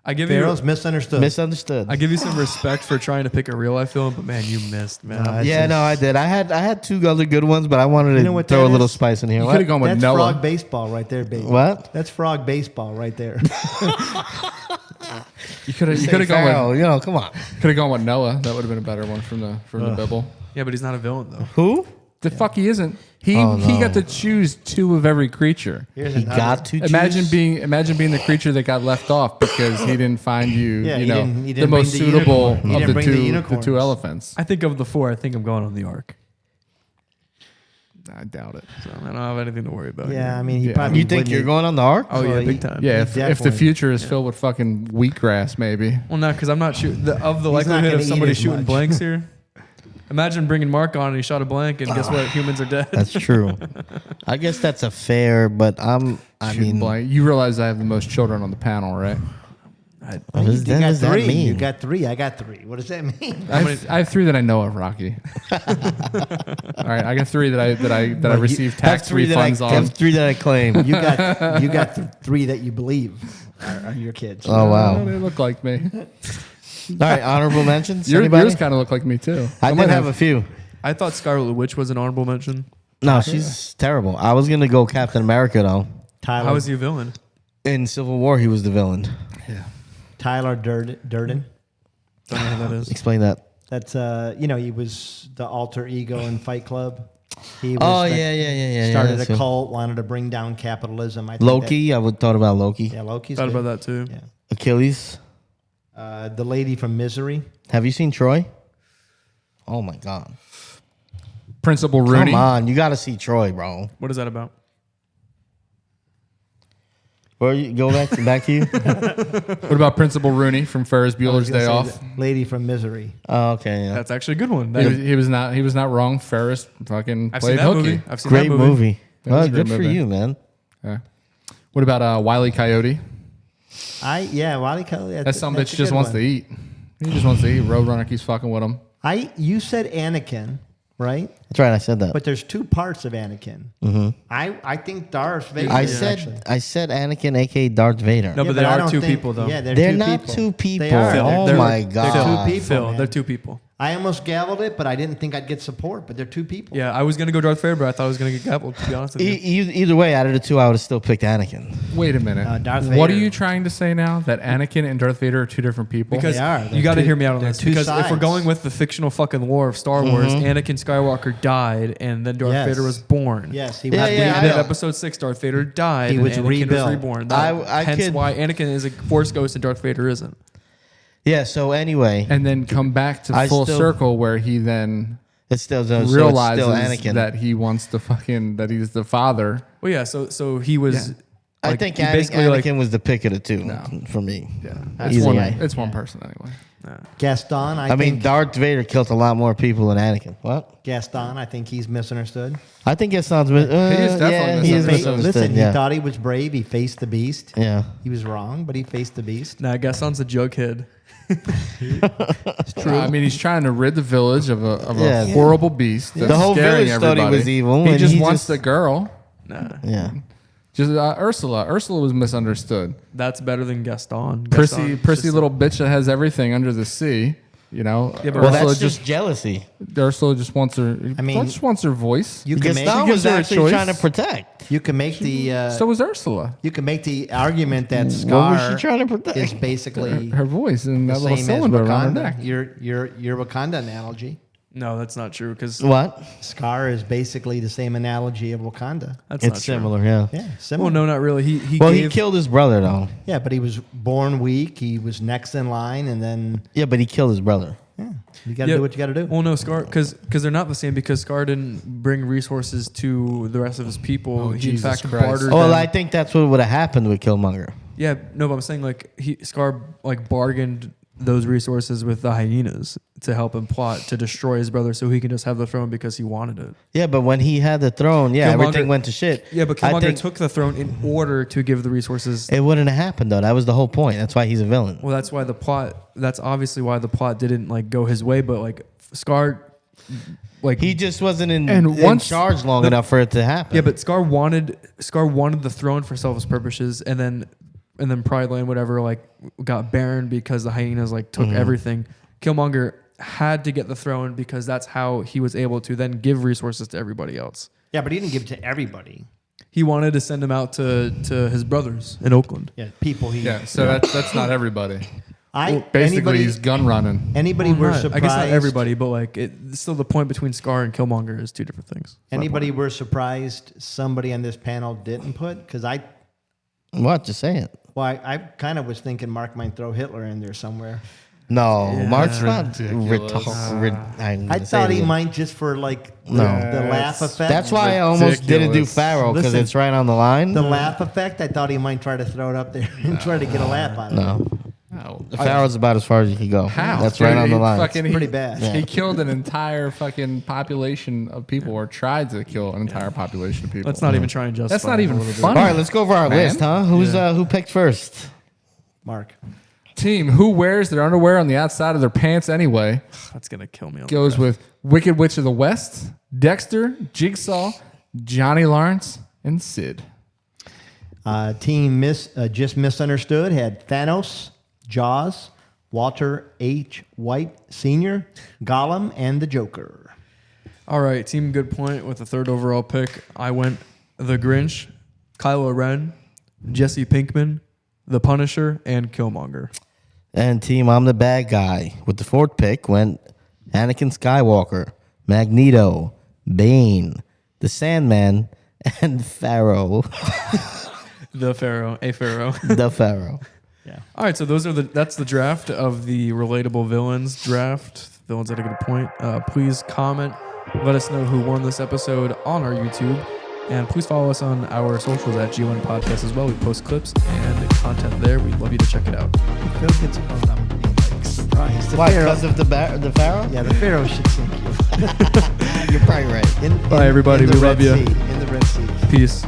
I give Pharaoh's you misunderstood. Misunderstood. I give you some respect for trying to pick a real life film, but man, you missed, man. No, Yeah, no, I did. I had 2 other good ones, but I wanted to know what throw that a little is? spice in here. You What? could have gone with That's Noah. frog baseball right there, baby. What? That's frog baseball right there. You could have Say gone Pharaoh, with come on. Gone with Noah. That would have been a better one from the Bible. Yeah, but he's not a villain though. Who? The fuck he isn't. He Oh, he no. got to choose 2 of every creature. Here's He another. got to Imagine choose? being the creature that got left off because he didn't find you, Yeah, you he know, didn't- he the didn't most bring the suitable unicorn. He of didn't the bring the two unicorns. elephants. I think of the 4. I think I'm going on the ark. I doubt it. So I don't have anything to worry about. Yeah, I mean, he Yeah. probably You think wouldn't you're have- going on the ark? Oh yeah, Well, big time. Yeah, if the definitely- future is filled with fucking wheatgrass, maybe. Well, no, because I'm not shooting. Of the He's not likelihood gonna of eat somebody as shooting much. blanks here, Imagine bringing Mark on and he shot a blank, and guess what? Humans are dead. That's true. I guess that's a fair, but I mean, Blank. You realize I have the most children on the panel, right? what does You got that three. mean? You got three. I got three. What does that mean? I have 3 that I know of, Rocky. All right, I got 3 that I received tax Have 3 that I refunds on. have 3 that I claim. You got three that you believe are your kids. Oh Oh, wow! they look like me. All right, honorable mentions. Yours Anybody? kind of look like me too. I did have a few. I thought Scarlet Witch was an honorable mention. No, she's terrible. I was gonna go Captain America though. Tyler, How is he a villain? In Civil War, he was the villain. Yeah. Tyler Durden. Don't know who that is. Explain that. That's he was the alter ego in Fight Club. He was Oh the- yeah. Started that's a it. cult, wanted to bring down capitalism. I think Loki. I would thought about Loki. That, yeah, Loki's Thought good. about that too. Yeah. Achilles. The lady from Misery. Have you seen Troy? Oh my god! Principal Rooney. Come on, you got to see Troy, bro. What is that about? Where you go back to you? What about Principal Rooney from Ferris I was Bueller's gonna Day say Off? the lady from Misery. Oh, okay, yeah. That's actually a good one. He was not wrong. Ferris fucking I've seen played that hooky. movie. I've seen Great that movie. movie. That was Well, a great good for movie. you, man. Yeah. What about Wile E. Coyote? Wally Kelly. That some bitch just wants to eat. He just wants to eat. Roadrunner keeps fucking with him. You said Anakin, right? That's right. I said that. But there's 2 parts of Anakin. Mm-hmm. I think Darth Vader. I actually. said Anakin, aka Darth Vader. No, Yeah, but there I are don't 2 think- people though. Yeah, They're not 2 people. They are. Oh They're- my they're god! 2 people. Phil, man. they're 2 people. I almost gavelled it, but I didn't think I'd get support. But they're 2 people. Yeah, I was gonna go Darth Vader, but I thought I was gonna get gabbled. To be honest with you. Either way, out of the 2, I would have still picked Anakin. Wait a minute. Darth What are Vader. you trying to say now? That Anakin and Darth Vader are 2 different people? Because They are. you They're got to two- hear me out on they're this. 2 Because if we're sides. going with the fictional fucking lore of Star Wars, Anakin Skywalker died, and then Darth Yes. Vader was born. Yes, he Yeah, was. yeah, And I then know. episode 6, Darth Vader died. He and was Anakin rebuilt. was reborn. I Hence could- why Anakin is a Force ghost and Darth Vader isn't. Yeah. So anyway, and then come back to I full still- circle where he then it's still so it's realizes still Anakin. that he wants to that he's the father. Well, yeah. So he was. I like, think he Anakin was the pick of the 2 for me. It's Either one. way. It's one person anyway. Gaston. I mean, think Darth Vader killed a lot more people than Anakin. What? Gaston. I think he's misunderstood. I think it sounds. He is definitely he is misunderstood. misunderstood. Listen, Yeah. he thought he was brave. He faced the beast. Yeah. He was wrong, but he faced the beast. Nah, Gaston's a jughead. It's true. I mean, he's trying to rid the village of a Yeah. horrible beast. That's The whole scaring village thought he everybody. was evil, He and just he wants just- the girl. Nah, Yeah. Just Ursula. Ursula was misunderstood. that's better than Gaston. Prissy, Gaston's prissy just little bitch that has everything under the sea. You know, Yeah, but Well, Ursula that's just jealousy. Ursula just wants her. I mean, just wants her voice. You can Gaston make was her a actually choice. trying to protect. you can make the So was Ursula. you can make the argument that What Scar was she trying to protect? is basically Her voice and the that little same as cylinder around her Wakanda. neck. Your Wakanda analogy. No, that's not true. Because What? Scar is basically the same analogy of Wakanda. that's not It's true. similar, yeah. Yeah, similar. Well, no, not really. He Well, gave, he killed his brother, though. Yeah, but he was born weak. He was next in line, and then Yeah, but he killed his brother. you got to Yeah. do what you got to do. Well, no, Scar, because they're not the same. Because Scar didn't bring resources to the rest of his people. Oh, he Jesus in fact Christ. bartered. Oh, well, them. I think that's what would have happened with Killmonger. Yeah, no, but I'm saying like Scar like bargained those resources with the hyenas to help him plot to destroy his brother so he can just have the throne because he wanted it. Yeah, but when he had the throne, yeah, Killmonger- everything went to shit. Yeah, but I Killmonger think took the throne in order to give the resources. it wouldn't have happened, though. That was the whole point. That's why he's a villain. Well, that's why the plot. That's obviously why the plot didn't like go his way. But like Scar, like He just wasn't in once charge long enough for it to happen. yeah, but Scar wanted the throne for selfish purposes, and then Pride Land whatever like got barren because the hyenas like took everything. Killmonger had to get the throne because that's how he was able to then give resources to everybody else. Yeah, but he didn't give it to everybody. He wanted to send him out to his brothers in Oakland. Yeah, people he. Yeah, so that's not everybody. Basically, anybody he's gun running. anybody Well, were not- surprised. I guess not everybody, but like it's still the point between Scar and Killmonger is 2 different things. Anybody were surprised somebody on this panel didn't put? Because What? Just say it. I kind of was thinking Mark might throw Hitler in there somewhere. No, Yeah. Mark's not Ridiculous. I thought he might just for like the No. laugh effect. That's why I almost didn't do Ridiculous. Pharaoh, because Listen, it's right on the line. the laugh effect. I thought he might try to throw it up there and try to get a laugh on it. No. How? The Pharaoh's about as far as you can go. How? That's right on the He line. fucking- Pretty bad. He killed an entire fucking population of people, or tried to kill an entire population of people. Let's not even try and justify. That's not it a even little bit. funny. All right, let's go over our Man. list, huh? Who picked first? Mark. Team who wears their underwear on the outside of their pants anyway That's gonna kill me. On goes the with Wicked Witch of the West, Dexter, Jigsaw, Johnny Lawrence, and Sid. Team Just Misunderstood had Thanos, Jaws, Walter H. White Sr., Gollum, and the Joker. All right, Team Good Point with the third overall pick. I went The Grinch, Kylo Ren, Jesse Pinkman, The Punisher, and Killmonger. And team, I'm the bad guy. With the fourth pick went Anakin Skywalker, Magneto, Bane, the Sandman, and Pharaoh. The Pharaoh, a Pharaoh. The Pharaoh. All right, so that's the draft of the Relatable Villains draft. Villains at a good point. Please comment. Let us know who won this episode on our YouTube. And please follow us on our socials at G1 Podcast as well. We post clips and content there. We'd love you to check it out. Phil gets I'm like surprised. The Why? Pharaoh- Because of the Pharaoh? Yeah, the Pharaoh should sink you. You're probably right. Bye, everybody. In the We Red love you. Sea, in the Red Sea. Peace.